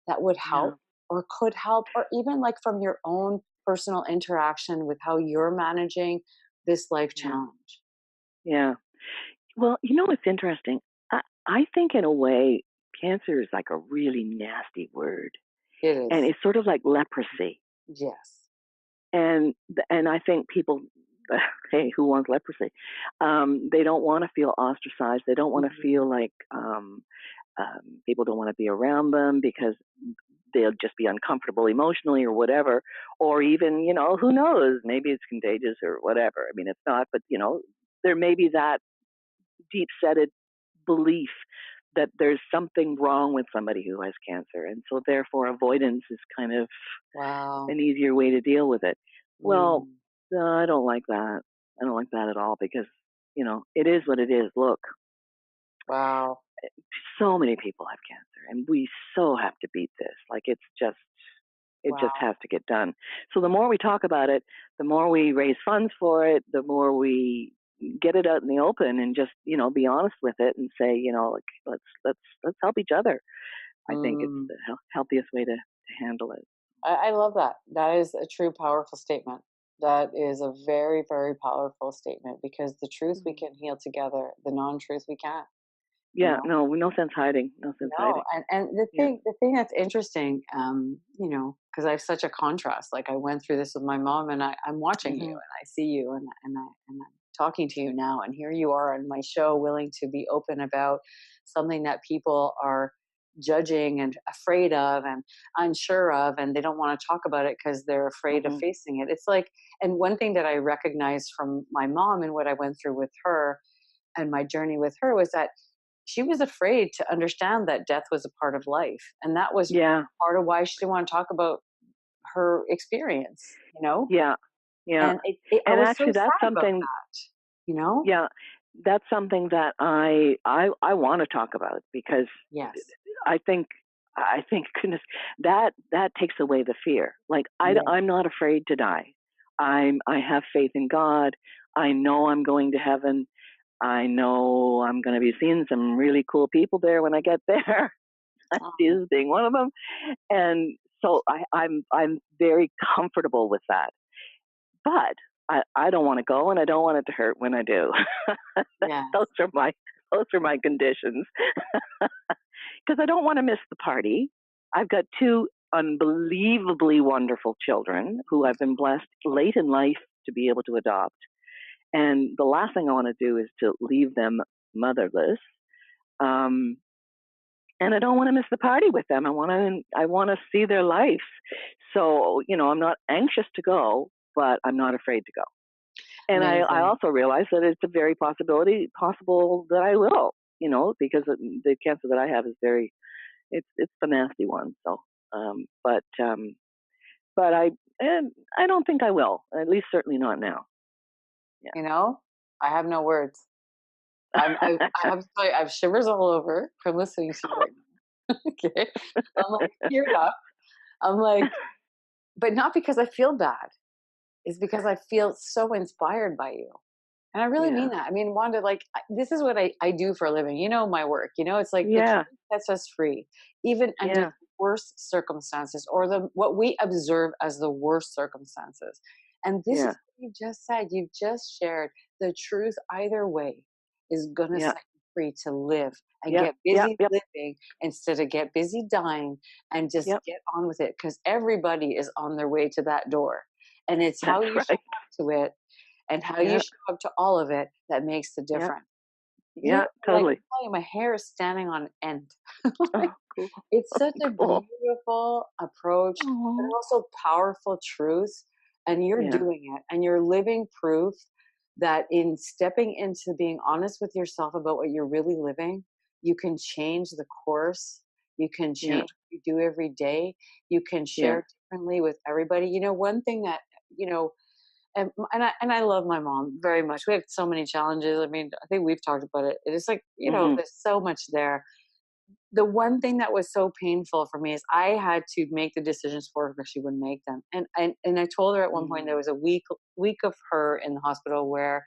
[SPEAKER 1] that would
[SPEAKER 2] Yeah.
[SPEAKER 1] help or could help, or even like from your own personal interaction with how you're managing this life
[SPEAKER 2] Yeah.
[SPEAKER 1] challenge?
[SPEAKER 2] Yeah. Well, what's interesting? I think in a way, cancer is like a really nasty word,
[SPEAKER 1] It
[SPEAKER 2] and
[SPEAKER 1] is.
[SPEAKER 2] it's sort of like leprosy.
[SPEAKER 1] Yes.
[SPEAKER 2] And I think people, hey, who wants leprosy? They don't want to feel ostracized. They don't want to
[SPEAKER 1] Mhm.
[SPEAKER 2] feel like people don't want to be around them because they'll just be uncomfortable emotionally or whatever. Or even, who knows? Maybe it's contagious or whatever. I mean, it's not, but there may be that deep-seated belief that there's something wrong with somebody who has cancer, and so therefore avoidance is kind of
[SPEAKER 1] Wow.
[SPEAKER 2] an easier way to deal with it. Well,
[SPEAKER 1] Mm.
[SPEAKER 2] I don't like that. I don't like that at all because it is what it is. Look,
[SPEAKER 1] Wow.
[SPEAKER 2] so many people have cancer, and we so have to beat this. Like it just
[SPEAKER 1] Wow.
[SPEAKER 2] has to get done. So the more we talk about it, the more we raise funds for it, the more we get it out in the open and just be honest with it and say like let's help each other. I think it's
[SPEAKER 1] Mm.
[SPEAKER 2] the healthiest way to handle it.
[SPEAKER 1] I love that. That is a true powerful statement. That is a very, very powerful statement because the truth we
[SPEAKER 2] Mhm.
[SPEAKER 1] can heal together, the non-truth we can't, you
[SPEAKER 2] Yeah,
[SPEAKER 1] know?
[SPEAKER 2] no sense hiding, no sense
[SPEAKER 1] No,
[SPEAKER 2] hiding.
[SPEAKER 1] and
[SPEAKER 2] Yeah.
[SPEAKER 1] the thing that's interesting, because I have such a contrast. Like I went through this with my mom, and I'm watching you,
[SPEAKER 2] Mhm.
[SPEAKER 1] and I see you, and I'm talking to you now, and here you are on my show, willing to be open about something that people are judging and afraid of and unsure of, and they don't want to talk about it because they're afraid of
[SPEAKER 2] Mhm.
[SPEAKER 1] facing it. It's like, and one thing that I recognized from my mom and what I went through with her and my journey with her was that she was afraid to understand that death was a part of life. And that was
[SPEAKER 2] Yeah.
[SPEAKER 1] part of why she didn't want to talk about her experience, you know?
[SPEAKER 2] Yeah. Yeah.
[SPEAKER 1] And I
[SPEAKER 2] And
[SPEAKER 1] was so
[SPEAKER 2] actually that's
[SPEAKER 1] sad about
[SPEAKER 2] something
[SPEAKER 1] that, you know?
[SPEAKER 2] yeah, that's something that I want to talk about because
[SPEAKER 1] Yes.
[SPEAKER 2] I think I think goodness that takes away the fear. Like
[SPEAKER 1] Yeah.
[SPEAKER 2] I'm not afraid to die. I have faith in God. I know I'm going to heaven. I know I'm going to be seeing some really cool people there when I get there.
[SPEAKER 1] Oh,
[SPEAKER 2] Jesus being one of them, and so I'm very comfortable with that. But I don't want to go, and I don't want it to hurt when I do. those
[SPEAKER 1] yes.
[SPEAKER 2] are my those are my conditions because I don't want to miss the party. I've got two unbelievably wonderful children who I've been blessed late in life to be able to adopt. And the last thing I want to do is to leave them motherless. Um, and I don't want to miss the party with them. I want to see their lives. So, I'm not anxious to go, but I'm not afraid to go. And I
[SPEAKER 1] Amazing.
[SPEAKER 2] also realize that it's a very possible that I will, because the cancer that I have is it's the nasty one. So, but I don't think I will. At least certainly not now.
[SPEAKER 1] You know, I have no words. I have to tell you, I have shivers all over from listening to you right now. Okay. I'm like teared up. I'm like, but not because I feel bad. It's because I feel so inspired by you. And I really mean
[SPEAKER 2] Yeah.
[SPEAKER 1] that. I mean, Wanda, like, this is what I do for a living. You know, my work, it's like the
[SPEAKER 2] Yeah.
[SPEAKER 1] truth sets us free, even under the
[SPEAKER 2] Yeah.
[SPEAKER 1] worst circumstances or what we observe as the worst circumstances. And this
[SPEAKER 2] Yeah.
[SPEAKER 1] is what you just said. You've just shared the truth either way is going to
[SPEAKER 2] Yeah.
[SPEAKER 1] set you free to live and
[SPEAKER 2] Yep.
[SPEAKER 1] get
[SPEAKER 2] Yep.
[SPEAKER 1] busy
[SPEAKER 2] Yep.
[SPEAKER 1] living instead of get busy dying and just
[SPEAKER 2] Yep.
[SPEAKER 1] get on with it because everybody is on their way to that door. And it's how
[SPEAKER 2] That's
[SPEAKER 1] you show
[SPEAKER 2] right.
[SPEAKER 1] up to it and how you
[SPEAKER 2] Yeah.
[SPEAKER 1] show up to all of it that makes the
[SPEAKER 2] Yeah.
[SPEAKER 1] difference.
[SPEAKER 2] Yeah.
[SPEAKER 1] You're like,
[SPEAKER 2] Totally.
[SPEAKER 1] I'm telling you, my hair is standing on end.
[SPEAKER 2] Oh,
[SPEAKER 1] Like,
[SPEAKER 2] cool.
[SPEAKER 1] it's such a
[SPEAKER 2] Cool.
[SPEAKER 1] beautiful approach, but
[SPEAKER 2] Oh.
[SPEAKER 1] also powerful truth. And you're
[SPEAKER 2] Yeah.
[SPEAKER 1] doing it, and you're living proof that in stepping into being honest with yourself about what you're really living, you can change the course. You can
[SPEAKER 2] Yeah.
[SPEAKER 1] change what you do every day. You can
[SPEAKER 2] Yeah.
[SPEAKER 1] share differently with everybody. One thing that, you know, and I love my mom very much. We have so many challenges. I mean, I think we've talked about it. It's like,
[SPEAKER 2] Mhm.
[SPEAKER 1] there's so much there. the one thing that was so painful for me is I had to make the decisions for her because she wouldn't make them. And I told her at one point there
[SPEAKER 2] Mm.
[SPEAKER 1] was a week of her in the hospital where,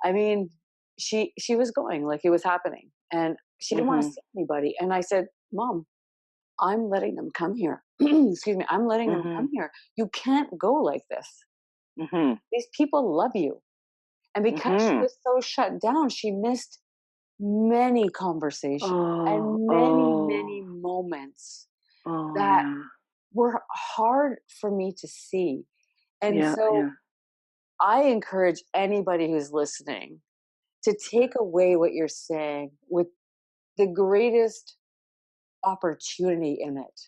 [SPEAKER 1] I mean, she was going like it was happening, and she didn't want to
[SPEAKER 2] Mhm.
[SPEAKER 1] see anybody. And I said, "Mom, I'm letting them come here. Excuse me, I'm letting them come
[SPEAKER 2] Mhm.
[SPEAKER 1] here. You can't go like this.
[SPEAKER 2] Mhm.
[SPEAKER 1] These people love you." And because she
[SPEAKER 2] Mhm.
[SPEAKER 1] was so shut down, she missed many conversations
[SPEAKER 2] Oh,
[SPEAKER 1] and many,
[SPEAKER 2] oh,
[SPEAKER 1] many moments
[SPEAKER 2] oh,
[SPEAKER 1] that
[SPEAKER 2] yeah.
[SPEAKER 1] were hard for me to see. And
[SPEAKER 2] Yeah,
[SPEAKER 1] so
[SPEAKER 2] yeah,
[SPEAKER 1] I encourage anybody who's listening to take away what you're saying with the greatest opportunity in it,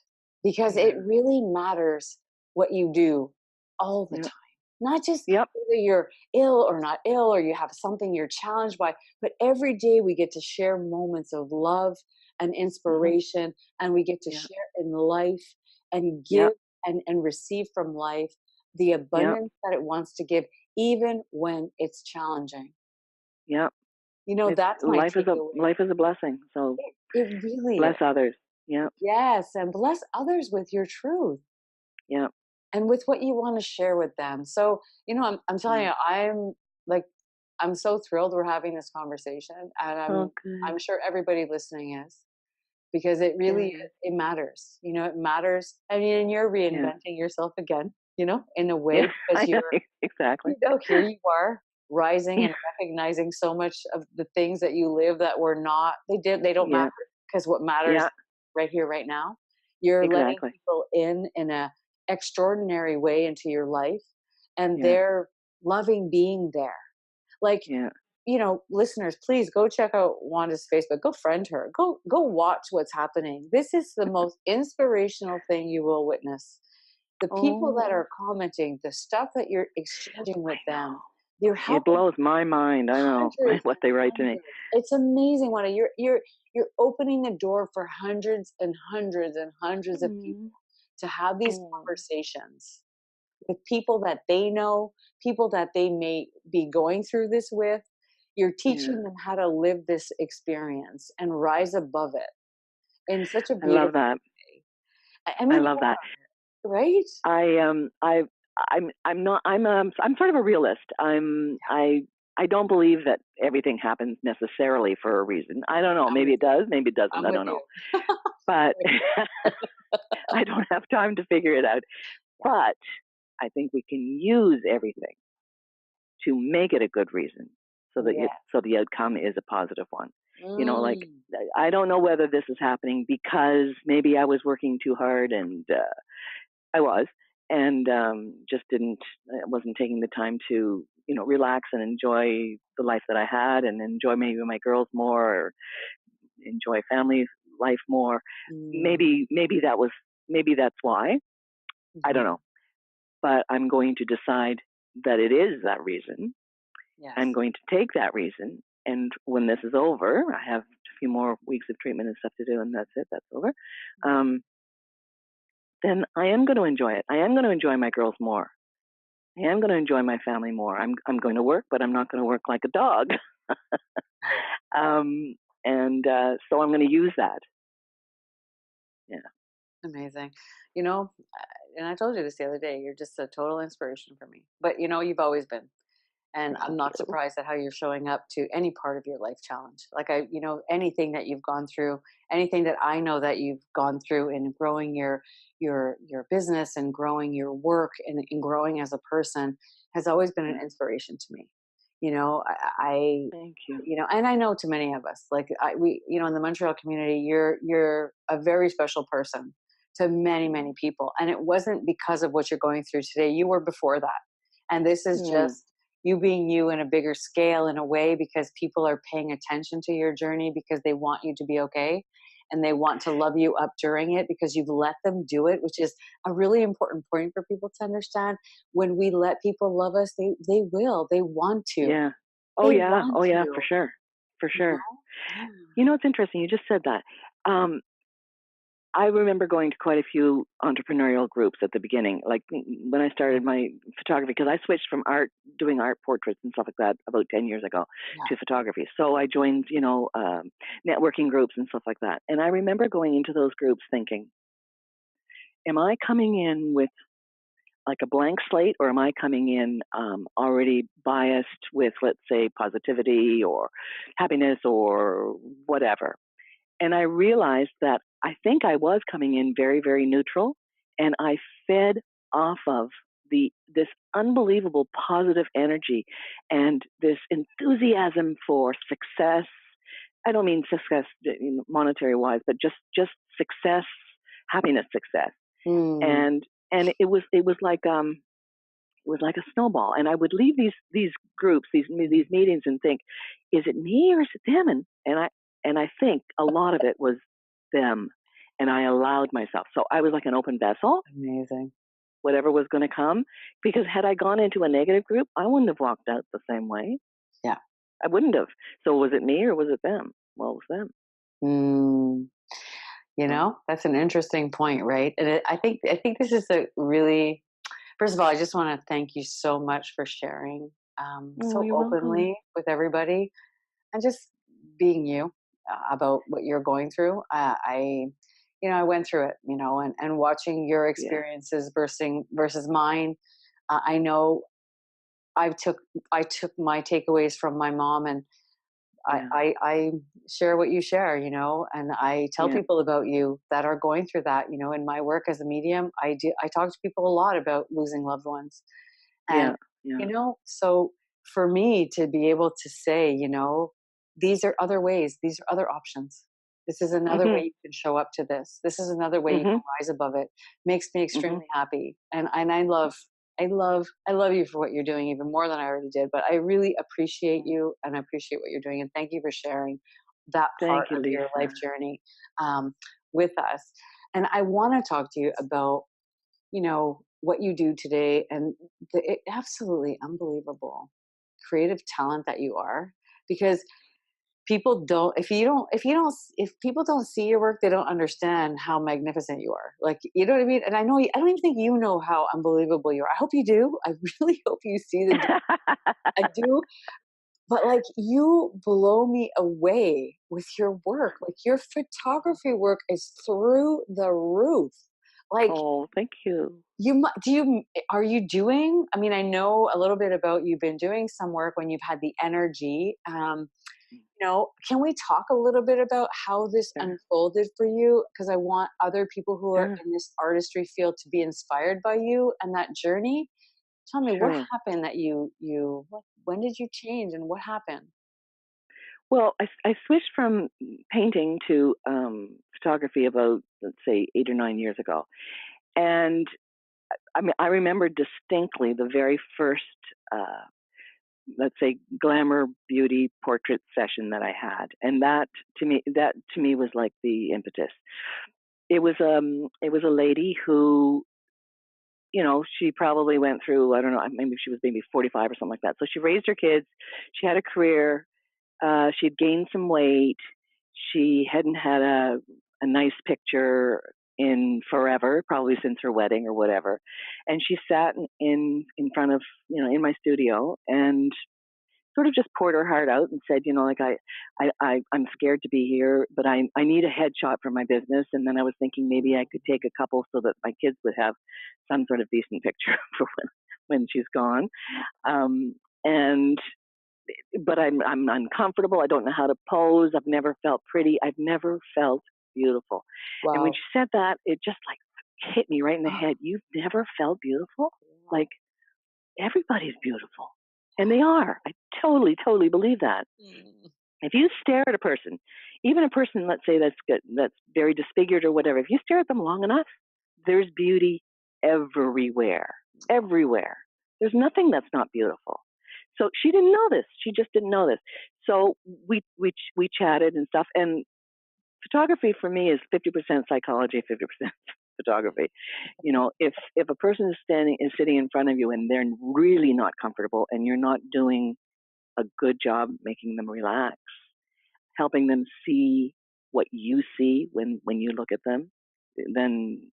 [SPEAKER 1] because it
[SPEAKER 2] yeah,
[SPEAKER 1] really matters what you do all the
[SPEAKER 2] yeah.
[SPEAKER 1] time. Not just
[SPEAKER 2] Yep.
[SPEAKER 1] whether you're ill or not ill, or you have something you're challenged by, but every day we get to share moments of love and
[SPEAKER 2] Mhm.
[SPEAKER 1] inspiration, and we get to
[SPEAKER 2] Yeah.
[SPEAKER 1] share in life and give
[SPEAKER 2] Yep.
[SPEAKER 1] and receive from life the
[SPEAKER 2] Yep.
[SPEAKER 1] abundance that it wants to give, even when it's challenging.
[SPEAKER 2] Yep. It's
[SPEAKER 1] That's my takeaway.
[SPEAKER 2] life is a blessing. So
[SPEAKER 1] It really
[SPEAKER 2] bless
[SPEAKER 1] is.
[SPEAKER 2] others. Yep.
[SPEAKER 1] Yes, and bless others with your truth
[SPEAKER 2] Yep.
[SPEAKER 1] and with what you want to share with them. So, I'm telling
[SPEAKER 2] Mm.
[SPEAKER 1] you, like I'm so thrilled we're having this conversation, and
[SPEAKER 2] Oh,
[SPEAKER 1] I'm
[SPEAKER 2] good.
[SPEAKER 1] sure everybody listening is, because it really
[SPEAKER 2] Good.
[SPEAKER 1] it matters. It matters. I mean, and you're
[SPEAKER 2] Yeah.
[SPEAKER 1] reinventing yourself again, in a
[SPEAKER 2] Yeah.
[SPEAKER 1] way, because
[SPEAKER 2] I know. Exactly.
[SPEAKER 1] here you are rising
[SPEAKER 2] Yeah.
[SPEAKER 1] and recognizing so much of the things that you live that were not, they don't matter,
[SPEAKER 2] Yeah.
[SPEAKER 1] because what matters
[SPEAKER 2] Yeah.
[SPEAKER 1] right here, right now. You're letting
[SPEAKER 2] Exactly.
[SPEAKER 1] people in a extraordinary way into your life, and
[SPEAKER 2] Yeah.
[SPEAKER 1] they're loving being there. Like,
[SPEAKER 2] Yeah.
[SPEAKER 1] listeners, please go check out Wanda's Facebook. Go friend her. Go watch what's happening. This is the most inspirational thing you will witness. The people that
[SPEAKER 2] Oh,
[SPEAKER 1] are commenting, the stuff that you're exchanging
[SPEAKER 2] I
[SPEAKER 1] with them,
[SPEAKER 2] know.
[SPEAKER 1] they're
[SPEAKER 2] It
[SPEAKER 1] helping
[SPEAKER 2] blows my mind. I know
[SPEAKER 1] hundreds
[SPEAKER 2] what
[SPEAKER 1] and
[SPEAKER 2] they write to me.
[SPEAKER 1] hundreds. It's amazing, Wanda. You're opening the door for hundreds and hundreds and hundreds of people
[SPEAKER 2] Mm.
[SPEAKER 1] to have these
[SPEAKER 2] Oh.
[SPEAKER 1] conversations with people that they know, people that they may be going through this with. You're
[SPEAKER 2] Yeah.
[SPEAKER 1] teaching them how to live this experience and rise above it in such a
[SPEAKER 2] I love
[SPEAKER 1] beautiful
[SPEAKER 2] that.
[SPEAKER 1] way. I
[SPEAKER 2] I
[SPEAKER 1] mean,
[SPEAKER 2] love that.
[SPEAKER 1] right?
[SPEAKER 2] I'm sort of a realist. I don't believe that everything happens necessarily for a reason. I don't know.
[SPEAKER 1] I'm
[SPEAKER 2] Maybe
[SPEAKER 1] with
[SPEAKER 2] it
[SPEAKER 1] you.
[SPEAKER 2] does. Maybe it doesn't.
[SPEAKER 1] I'm
[SPEAKER 2] I
[SPEAKER 1] with
[SPEAKER 2] don't know.
[SPEAKER 1] you.
[SPEAKER 2] But I don't have time to figure it out. But I think we can use everything to make it a good reason,
[SPEAKER 1] Yeah.
[SPEAKER 2] so the outcome is a positive one. Like
[SPEAKER 1] Mm.
[SPEAKER 2] I don't know whether this is happening because maybe I was working too hard, and I was, and just didn't wasn't taking the time to relax and enjoy the life that I had, and enjoy maybe my girls more, or enjoy family life more.
[SPEAKER 1] Mm.
[SPEAKER 2] Maybe that's why. I don't
[SPEAKER 1] Mhm.
[SPEAKER 2] know, but I'm going to decide that it is that reason. I'm
[SPEAKER 1] Yes.
[SPEAKER 2] going to take that reason, and when this is over, I have a few more weeks of treatment and stuff to do, and that's it. That's over.
[SPEAKER 1] Yeah.
[SPEAKER 2] Um, then I am going to enjoy it. I am going to enjoy my girls more. I am going to enjoy my family more. I'm going to work, but I'm not going to work like a dog.
[SPEAKER 1] Right.
[SPEAKER 2] And so I'm going to use that. Yeah.
[SPEAKER 1] Amazing. And I told you this the other day, you're just a total inspiration for me. But you've always been. And I'm
[SPEAKER 2] Thank
[SPEAKER 1] not
[SPEAKER 2] you.
[SPEAKER 1] surprised at how you're showing up to any part of your life challenge. Like, anything that you've gone through, anything that I know that you've gone through in growing your business and growing your work and in growing as a person has always been an
[SPEAKER 2] Yeah.
[SPEAKER 1] inspiration to me. You know, I
[SPEAKER 2] Thank you.
[SPEAKER 1] and I know to many of us, like in the Montreal community, you're a very special person to many, many people. And it wasn't because of what you're going through today. You were before that. And this is
[SPEAKER 2] Mm.
[SPEAKER 1] just you being you in a bigger scale, in a way, because people are paying attention to your journey because they want you to be okay, and they want to love you up during it because you've let them do it, which is a really important point for people to understand. When we let people love us, they will. They want to.
[SPEAKER 2] Yeah. Oh
[SPEAKER 1] They
[SPEAKER 2] yeah.
[SPEAKER 1] want
[SPEAKER 2] Oh yeah. For
[SPEAKER 1] to.
[SPEAKER 2] sure. For
[SPEAKER 1] You
[SPEAKER 2] sure.
[SPEAKER 1] know? Yeah.
[SPEAKER 2] It's interesting. You just said that. Um, I remember going to quite a few entrepreneurial groups at the beginning, like when I started my photography, because I switched from doing art portraits and stuff like that about 10 years ago
[SPEAKER 1] Yeah.
[SPEAKER 2] to photography. So I joined, networking groups and stuff like that. And I remember going into those groups thinking, am I coming in with like a blank slate, or am I coming in already biased with, let's say, positivity or happiness or whatever? And I realized that I think I was coming in very, very neutral, and I fed off of this unbelievable positive energy and this enthusiasm for success. I don't mean success monetary wise, but just success, happiness, success.
[SPEAKER 1] Mm,
[SPEAKER 2] And it was like a snowball. And I would leave these groups, these meetings, and think, is it me or is it them? And I think a lot of it was them. And I allowed myself. So I was like an open vessel,
[SPEAKER 1] amazing.
[SPEAKER 2] whatever was going to come. Because had I gone into a negative group, I wouldn't have walked out the same way.
[SPEAKER 1] Yeah.
[SPEAKER 2] I wouldn't have. So was it me or was it them? Well, it was them.
[SPEAKER 1] Mm.
[SPEAKER 2] So,
[SPEAKER 1] That's an interesting point, right? And I think this is a really, first of all, I just want to thank you so much for sharing
[SPEAKER 2] oh,
[SPEAKER 1] so
[SPEAKER 2] you're welcome.
[SPEAKER 1] openly with everybody and just being you about what you're going through. I went through it, and watching your
[SPEAKER 2] Yeah,
[SPEAKER 1] experiences versus mine. I know I took my takeaways from my mom, and
[SPEAKER 2] yeah,
[SPEAKER 1] I share what you share, and I tell
[SPEAKER 2] yeah,
[SPEAKER 1] people about you that are going through that. In my work as a medium, I talk to people a lot about losing loved ones. And,
[SPEAKER 2] yeah, yeah.
[SPEAKER 1] so for me to be able to say, these are other ways, these are other options. This is another way
[SPEAKER 2] Mhm,
[SPEAKER 1] you can show up to this. This is another way you
[SPEAKER 2] mhm,
[SPEAKER 1] can rise above it. Makes me
[SPEAKER 2] mhm.
[SPEAKER 1] extremely happy. And I love you for what you're doing even more than I already did. But I really appreciate you and I appreciate what you're doing. And thank you for sharing that part
[SPEAKER 2] Thank you,
[SPEAKER 1] of your life
[SPEAKER 2] Lisa.
[SPEAKER 1] journey um, with us. And I want to talk to you about what you do today and the absolutely unbelievable creative talent that you are, because people don't if people don't see your work, they don't understand how magnificent you are. Like, you know what I mean? And I don't even think you know how unbelievable you are. I hope you do. I really hope you see I do. But like, you blow me away with your work. Like, your photography work is through the roof. Like,
[SPEAKER 2] Oh, thank you.
[SPEAKER 1] you mu do you are you doing, I mean, I know a little bit about, you've been doing some work when you've had the energy, can we talk a little bit about how this
[SPEAKER 2] Sure,
[SPEAKER 1] unfolded for you? Because I want other people who are
[SPEAKER 2] sure,
[SPEAKER 1] in this artistry field to be inspired by you and that journey. Tell me what
[SPEAKER 2] sure.
[SPEAKER 1] happened that when did you change and what happened?
[SPEAKER 2] Well, I switched from painting to photography about, let's say, 8 or 9 years ago. And I mean, I remember distinctly the very first, uh, let's say, glamour beauty portrait session that I had. And that to me was like the impetus. It was a lady who, she probably went through, I don't know, maybe she was maybe 45 or something like that. So she raised her kids, she had a career, she'd gained some weight, she hadn't had a nice picture in forever, probably since her wedding or whatever. And she sat in front of, in my studio, and sort of just poured her heart out and said, like, I'm scared to be here, but I need a headshot for my business. And then I was thinking maybe I could take a couple so that my kids would have some sort of decent picture for when she's gone. And but I'm uncomfortable. I don't know how to pose. I've never felt pretty. I've never felt beautiful. And when
[SPEAKER 1] Wow.
[SPEAKER 2] she said that, it just like hit me right in the head. You've never felt beautiful? Like,
[SPEAKER 1] Wow.
[SPEAKER 2] everybody's beautiful. And they are. I totally, totally believe that.
[SPEAKER 1] Mm.
[SPEAKER 2] If you stare at a person, even a person, let's say, that's very disfigured or whatever, if you stare at them long enough, there's beauty everywhere. Everywhere. There's nothing that's not beautiful. So she didn't know this. She just didn't know this. So we chatted and stuff. And photography for me is 50% psychology, 50% photography. If a person is sitting in front of you and they're really not comfortable and you're not doing a good job making them relax, helping them see what you see when you look at them, then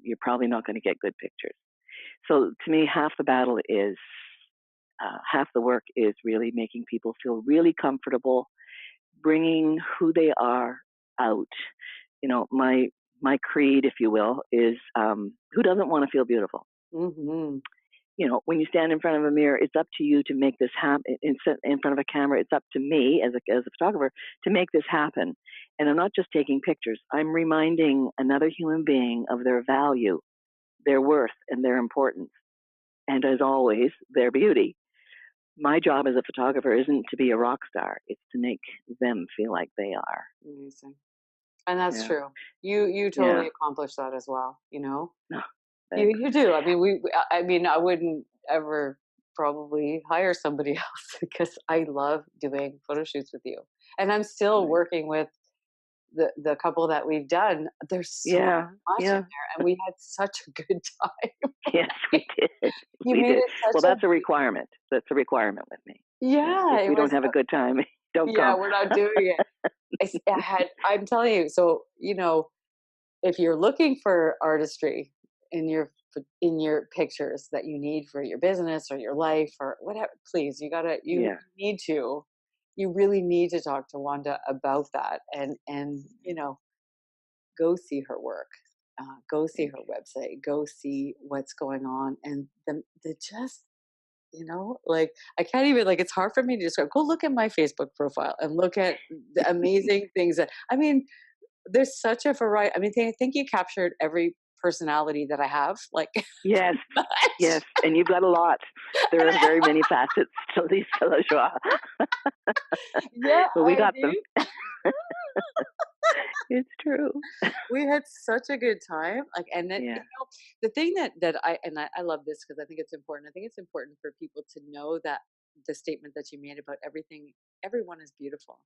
[SPEAKER 2] you're probably not going to get good pictures. So to me, half the work is really making people feel really comfortable, bringing who they are out. My creed, if you will, is who doesn't want to feel beautiful?
[SPEAKER 1] Mm-hmm.
[SPEAKER 2] When you stand in front of a mirror, it's up to you to make this happen. In front of a camera, it's up to me as a photographer to make this happen. And I'm not just taking pictures. I'm reminding another human being of their value, their worth, and their importance. And as always, their beauty. My job as a photographer isn't to be a rock star. It's to make them feel like they are.
[SPEAKER 1] Amazing. And that's
[SPEAKER 2] Yeah.
[SPEAKER 1] true. You
[SPEAKER 2] Yeah.
[SPEAKER 1] totally accomplish that as well, you know?
[SPEAKER 2] No, thanks.
[SPEAKER 1] You do. I mean, I mean, I wouldn't ever probably hire somebody else because I love doing photo shoots with you. And I'm still
[SPEAKER 2] Thanks.
[SPEAKER 1] working with the couple that we've done. There's so
[SPEAKER 2] Yeah.
[SPEAKER 1] much in
[SPEAKER 2] Yeah.
[SPEAKER 1] there, and we had such a good time.
[SPEAKER 2] Yes, we did.
[SPEAKER 1] You
[SPEAKER 2] We
[SPEAKER 1] made
[SPEAKER 2] did.
[SPEAKER 1] it such
[SPEAKER 2] Well,
[SPEAKER 1] a
[SPEAKER 2] that's a requirement. That's a requirement with me.
[SPEAKER 1] yeah,
[SPEAKER 2] If
[SPEAKER 1] it
[SPEAKER 2] we don't
[SPEAKER 1] was
[SPEAKER 2] have a good time, don't
[SPEAKER 1] yeah,
[SPEAKER 2] come.
[SPEAKER 1] we're not doing it. I'm telling you, so, if you're looking for artistry in your pictures that you need for your business or your life or whatever, please, you
[SPEAKER 2] Yeah.
[SPEAKER 1] need to you really need to talk to Wanda about that and go see her work. Go see
[SPEAKER 2] Thank
[SPEAKER 1] her website. Go see what's going on, and the just like I can't even like it's hard for me to describe. Go look at my Facebook profile and look at the amazing things that I mean there's such a variety. I mean, I think you captured every personality that I have, like,
[SPEAKER 2] Yes. Yes.
[SPEAKER 1] much.
[SPEAKER 2] And you've got a lot. There are very many facets to Lisa LaJoie.
[SPEAKER 1] Yeah,
[SPEAKER 2] But we
[SPEAKER 1] I
[SPEAKER 2] got them.
[SPEAKER 1] do.
[SPEAKER 2] It's true.
[SPEAKER 1] We had such a good time, like, and then,
[SPEAKER 2] Yeah.
[SPEAKER 1] the thing that I love this because I think it's important. I think it's important for people to know that the statement that you made about everyone is beautiful.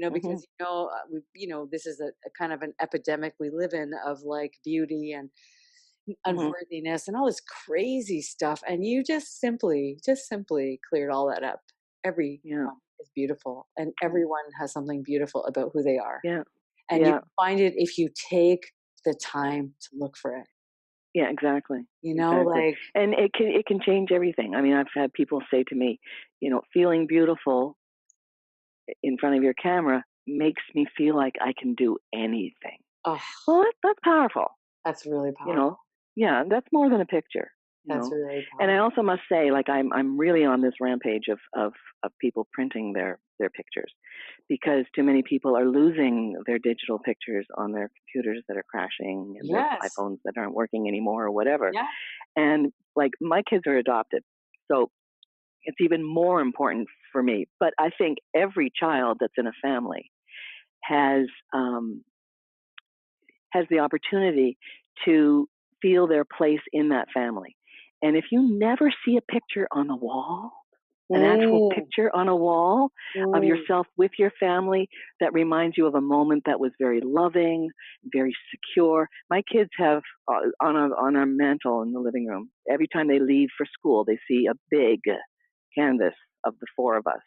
[SPEAKER 2] Hmm.
[SPEAKER 1] Because this is a kind of an epidemic we live in of like beauty and
[SPEAKER 2] Hmm.
[SPEAKER 1] unworthiness and all this crazy stuff, and you just simply cleared all that up. Everyone
[SPEAKER 2] Yeah.
[SPEAKER 1] is beautiful, and
[SPEAKER 2] Mm.
[SPEAKER 1] everyone has something beautiful about who they are,
[SPEAKER 2] Yeah.
[SPEAKER 1] and you
[SPEAKER 2] Yeah.
[SPEAKER 1] can find it if you take the time to look for it.
[SPEAKER 2] Yeah, exactly.
[SPEAKER 1] You know,
[SPEAKER 2] Exactly.
[SPEAKER 1] like,
[SPEAKER 2] And it can change everything. I mean, I've had people say to me, feeling beautiful in front of your camera makes me feel like I can do anything.
[SPEAKER 1] oh,
[SPEAKER 2] Well, that's powerful,
[SPEAKER 1] that's really
[SPEAKER 2] you know.
[SPEAKER 1] powerful.
[SPEAKER 2] Yeah, that's more than a picture, you
[SPEAKER 1] That's
[SPEAKER 2] know.
[SPEAKER 1] really
[SPEAKER 2] And I
[SPEAKER 1] powerful.
[SPEAKER 2] also must say, like, I'm really on this rampage of people printing their pictures, because too many people are losing their digital pictures on their computers that are crashing and their
[SPEAKER 1] Yes.
[SPEAKER 2] iPhones that aren't working anymore or whatever.
[SPEAKER 1] Yeah.
[SPEAKER 2] And like, my kids are adopted, so it's even more important for me. But I think every child that's in a family has um, has the opportunity to feel their place in that family. And if you never see a picture on the wall, an actual
[SPEAKER 1] Mm,
[SPEAKER 2] picture on a wall of
[SPEAKER 1] mm.
[SPEAKER 2] yourself with your family that reminds you of a moment that was very loving, very secure. My kids have on our mantle in the living room. Every time they leave for school, they see a big canvas of the four of us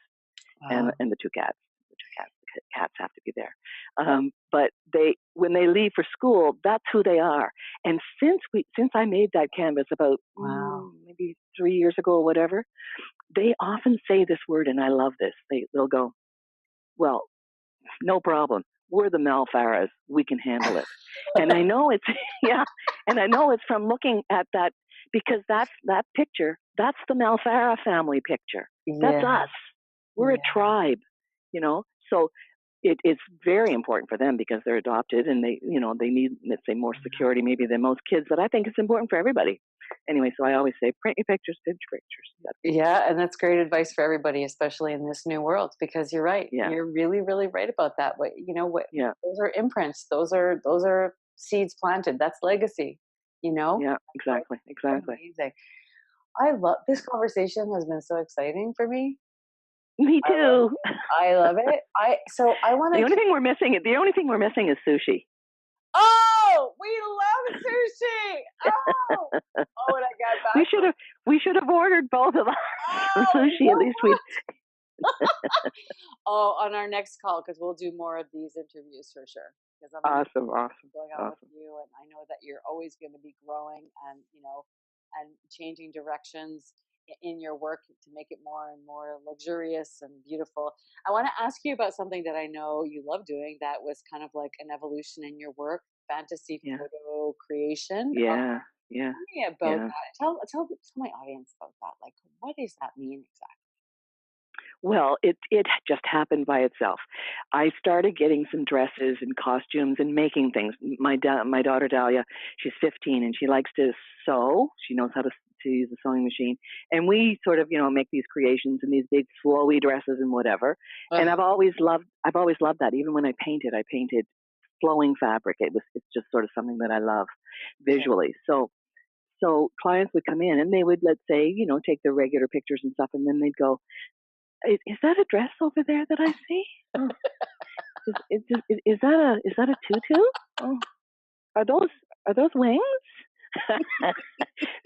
[SPEAKER 1] Wow.
[SPEAKER 2] and the two cats. The two cats. The cats have to be there. But when they leave for school, that's who they are. And since I made that canvas about
[SPEAKER 1] Wow.
[SPEAKER 2] maybe 3 years ago or whatever, they often say this word, and I love this. They'll go, "Well, no problem. We're the Malfaras. We can handle it." And I know it's yeah, and I know it's from looking at that, because that's that picture. That's the Malfara family picture. That's
[SPEAKER 1] Yeah.
[SPEAKER 2] us. We're a
[SPEAKER 1] Yeah.
[SPEAKER 2] tribe, you know. So it's very important for them because they're adopted, and they need, let's say, more security maybe than most kids. But I think it's important for everybody. Anyway, so I always say, print your pictures, pinch pictures.
[SPEAKER 1] Yeah, and that's great advice for everybody, especially in this new world, because you're right.
[SPEAKER 2] Yeah,
[SPEAKER 1] You're really, really right about that. What
[SPEAKER 2] yeah,
[SPEAKER 1] those are imprints. Those are seeds planted. That's legacy.
[SPEAKER 2] yeah.
[SPEAKER 1] Like,
[SPEAKER 2] Exactly, exactly.
[SPEAKER 1] amazing. I love this conversation has been so exciting for me.
[SPEAKER 2] Me
[SPEAKER 1] I love
[SPEAKER 2] too.
[SPEAKER 1] it. I love it. I want
[SPEAKER 2] The
[SPEAKER 1] to
[SPEAKER 2] only
[SPEAKER 1] keep.
[SPEAKER 2] thing we're missing, the only thing we're missing is sushi.
[SPEAKER 1] Oh, we love sushi. Oh, oh, and I got
[SPEAKER 2] we
[SPEAKER 1] back
[SPEAKER 2] should
[SPEAKER 1] from.
[SPEAKER 2] have we should have ordered both of us some
[SPEAKER 1] Oh, you
[SPEAKER 2] sushi. At
[SPEAKER 1] know
[SPEAKER 2] least we'd.
[SPEAKER 1] what? Oh, on our next call because we'll do more of these interviews for sure. because I'm
[SPEAKER 2] Awesome, awesome,
[SPEAKER 1] going on with
[SPEAKER 2] awesome.
[SPEAKER 1] you, and I know that you're always going to be growing and and changing directions in your work to make it more and more luxurious and beautiful. I want to ask you about something that I know you love doing that was kind of like an evolution in your work, fantasy
[SPEAKER 2] Yeah,
[SPEAKER 1] photo creation.
[SPEAKER 2] yeah, yeah,
[SPEAKER 1] Tell me about
[SPEAKER 2] yeah.
[SPEAKER 1] that. Tell my audience about that. Like, what does that mean exactly?
[SPEAKER 2] Well, it just happened by itself. I started getting some dresses and costumes and making things. My daughter Dahlia, she's 15 and she likes to sew. She knows how to use a sewing machine, and we sort of make these creations and these big flowy dresses and whatever. And
[SPEAKER 1] Ugh,
[SPEAKER 2] I've always loved that. Even when I painted flowing fabric. It's just sort of something that I love
[SPEAKER 1] yeah.
[SPEAKER 2] visually. So clients would come in and they would, let's say, take their regular pictures and stuff, and then they'd go, is that a dress over there that I see? Oh, is that a tutu? Oh, are those are those wings?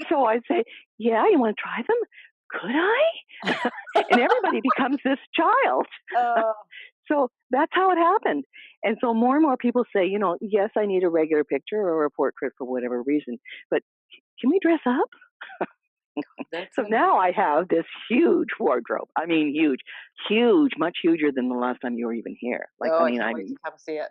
[SPEAKER 2] So I'd say, yeah, you want to try them? Could I? And everybody becomes this child.
[SPEAKER 1] Oh,
[SPEAKER 2] So that's how it happened. And so more and more people say, yes, I need a regular picture or a portrait for whatever reason, but can we dress up?
[SPEAKER 1] that's
[SPEAKER 2] So
[SPEAKER 1] amazing.
[SPEAKER 2] now I have this huge wardrobe. I mean, huge, huge, much huger than the last time you were even here. Like,
[SPEAKER 1] Oh,
[SPEAKER 2] I
[SPEAKER 1] I
[SPEAKER 2] mean,
[SPEAKER 1] can't wait to
[SPEAKER 2] I'm
[SPEAKER 1] come see it.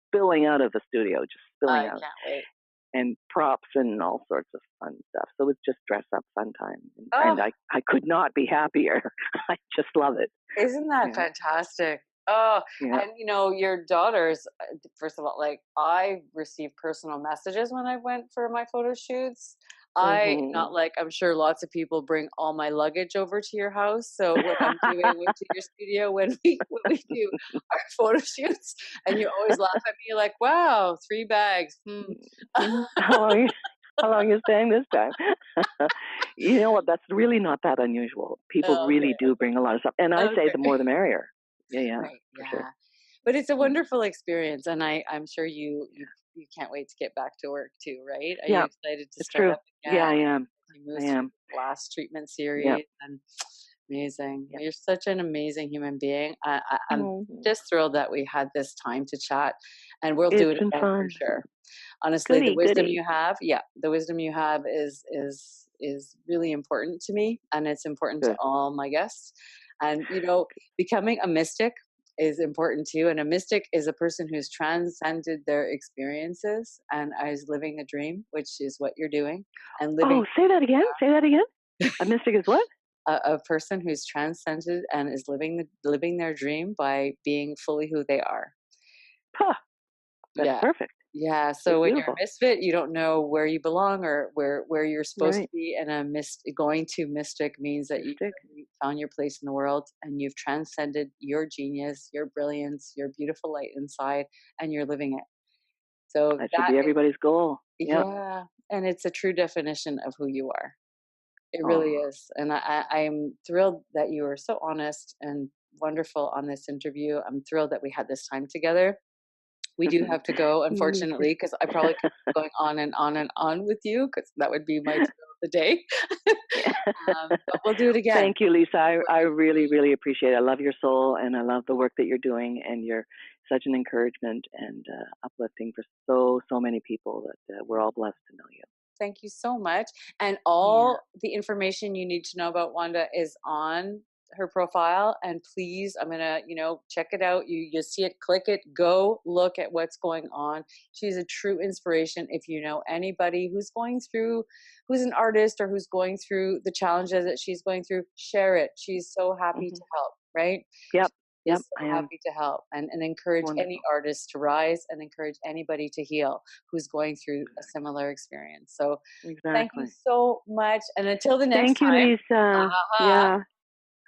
[SPEAKER 2] spilling out of the studio, just spilling
[SPEAKER 1] I
[SPEAKER 2] out,
[SPEAKER 1] can't wait.
[SPEAKER 2] and props and all sorts of fun stuff. So it's just dress up fun time. And
[SPEAKER 1] Oh,
[SPEAKER 2] I could not be happier. I just love it.
[SPEAKER 1] isn't that
[SPEAKER 2] Yeah.
[SPEAKER 1] fantastic? Oh,
[SPEAKER 2] Yeah.
[SPEAKER 1] and your daughters, first of all, like I received personal messages when I went for my photo shoots. I
[SPEAKER 2] Hmm.
[SPEAKER 1] not like I'm sure lots of people bring all my luggage over to your house. So when I'm doing to your studio when we do our photo shoots, and you always laugh at me like, "Wow, 3 bags." Hmm.
[SPEAKER 2] How long? How long are you staying this time? You know what? That's really not that unusual. People
[SPEAKER 1] Okay,
[SPEAKER 2] really do bring a lot of stuff, and I say the
[SPEAKER 1] okay.
[SPEAKER 2] more the merrier. Yeah, yeah,
[SPEAKER 1] Right,
[SPEAKER 2] for sure.
[SPEAKER 1] yeah. But it's a
[SPEAKER 2] Yeah,
[SPEAKER 1] wonderful experience, and I'm sure you can't wait to get back to work too, right? Are you
[SPEAKER 2] yeah,
[SPEAKER 1] excited to
[SPEAKER 2] it's
[SPEAKER 1] start
[SPEAKER 2] true.
[SPEAKER 1] up
[SPEAKER 2] Yeah,
[SPEAKER 1] again
[SPEAKER 2] I am.
[SPEAKER 1] as you move
[SPEAKER 2] I
[SPEAKER 1] through
[SPEAKER 2] am.
[SPEAKER 1] the last treatment
[SPEAKER 2] Yeah,
[SPEAKER 1] series? And amazing.
[SPEAKER 2] yeah.
[SPEAKER 1] You're such an amazing human being. I'm
[SPEAKER 2] Mhm.
[SPEAKER 1] just thrilled that we had this time to chat, and we'll do
[SPEAKER 2] It's
[SPEAKER 1] it
[SPEAKER 2] been
[SPEAKER 1] again for
[SPEAKER 2] fun.
[SPEAKER 1] sure. Honestly, the
[SPEAKER 2] Goody,
[SPEAKER 1] wisdom
[SPEAKER 2] goody.
[SPEAKER 1] you have, yeah, the wisdom you have is really important to me, and it's important to
[SPEAKER 2] Good.
[SPEAKER 1] all my guests. And becoming a mystic is important too. And a mystic is a person who's transcended their experiences and is living a dream, which is what you're doing, and living
[SPEAKER 2] Oh, say that again. Say that again. A mystic is what?
[SPEAKER 1] a person who's transcended and is living their dream by being fully who they are.
[SPEAKER 2] Huh. That's
[SPEAKER 1] Yeah.
[SPEAKER 2] perfect.
[SPEAKER 1] Yeah,
[SPEAKER 2] It's
[SPEAKER 1] so when you're a
[SPEAKER 2] beautiful.
[SPEAKER 1] misfit, you don't know where you belong or where you're supposed to
[SPEAKER 2] Right.
[SPEAKER 1] be, and going to mystic means that you
[SPEAKER 2] Mystic.
[SPEAKER 1] really found your place in the world and you've transcended your genius, your brilliance, your beautiful light inside, and you're living it. So
[SPEAKER 2] That should
[SPEAKER 1] that
[SPEAKER 2] be everybody's goal. Yeah.
[SPEAKER 1] yeah, and it's a true definition of who you are. It
[SPEAKER 2] Oh.
[SPEAKER 1] really is, and I'm thrilled that you were so honest and wonderful on this interview. I'm thrilled that we had this time together. We do have to go,
[SPEAKER 2] Me too.
[SPEAKER 1] unfortunately, because I probably could keep going on and on and on with you, because that would be my thrill of the day. But we'll do it again.
[SPEAKER 2] Thank you, Lisa.
[SPEAKER 1] No
[SPEAKER 2] I
[SPEAKER 1] worries.
[SPEAKER 2] really, really appreciate it. I love your soul and I love the work that you're doing, and you're such an encouragement and uplifting for so many people that we're all blessed to know you.
[SPEAKER 1] Thank you so much. And
[SPEAKER 2] Yeah.
[SPEAKER 1] all the information you need to know about Wanda is on her profile. And please, I'm gonna, check it out. You see it, click it, go look at what's going on. She's a true inspiration. If you know anybody who's an artist or who's going through the challenges that she's going through, share it. She's so happy
[SPEAKER 2] Hmm.
[SPEAKER 1] to help, right?
[SPEAKER 2] Yep. Yep.
[SPEAKER 1] Is so
[SPEAKER 2] I am.
[SPEAKER 1] happy to help and encourage any
[SPEAKER 2] Wonderful.
[SPEAKER 1] artist to rise and encourage anybody to heal who's going through a similar experience. So thank you
[SPEAKER 2] Exactly.
[SPEAKER 1] so much. And until the next
[SPEAKER 2] Thank you,
[SPEAKER 1] time,
[SPEAKER 2] Lisa.
[SPEAKER 1] aha,
[SPEAKER 2] Yeah.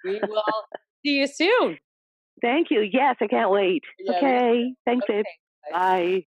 [SPEAKER 1] we will see you soon.
[SPEAKER 2] Thank you. Yes, I can't wait.
[SPEAKER 1] Yeah, me too.
[SPEAKER 2] Okay. Thanks, Ed.
[SPEAKER 1] Okay. Bye.
[SPEAKER 2] Bye.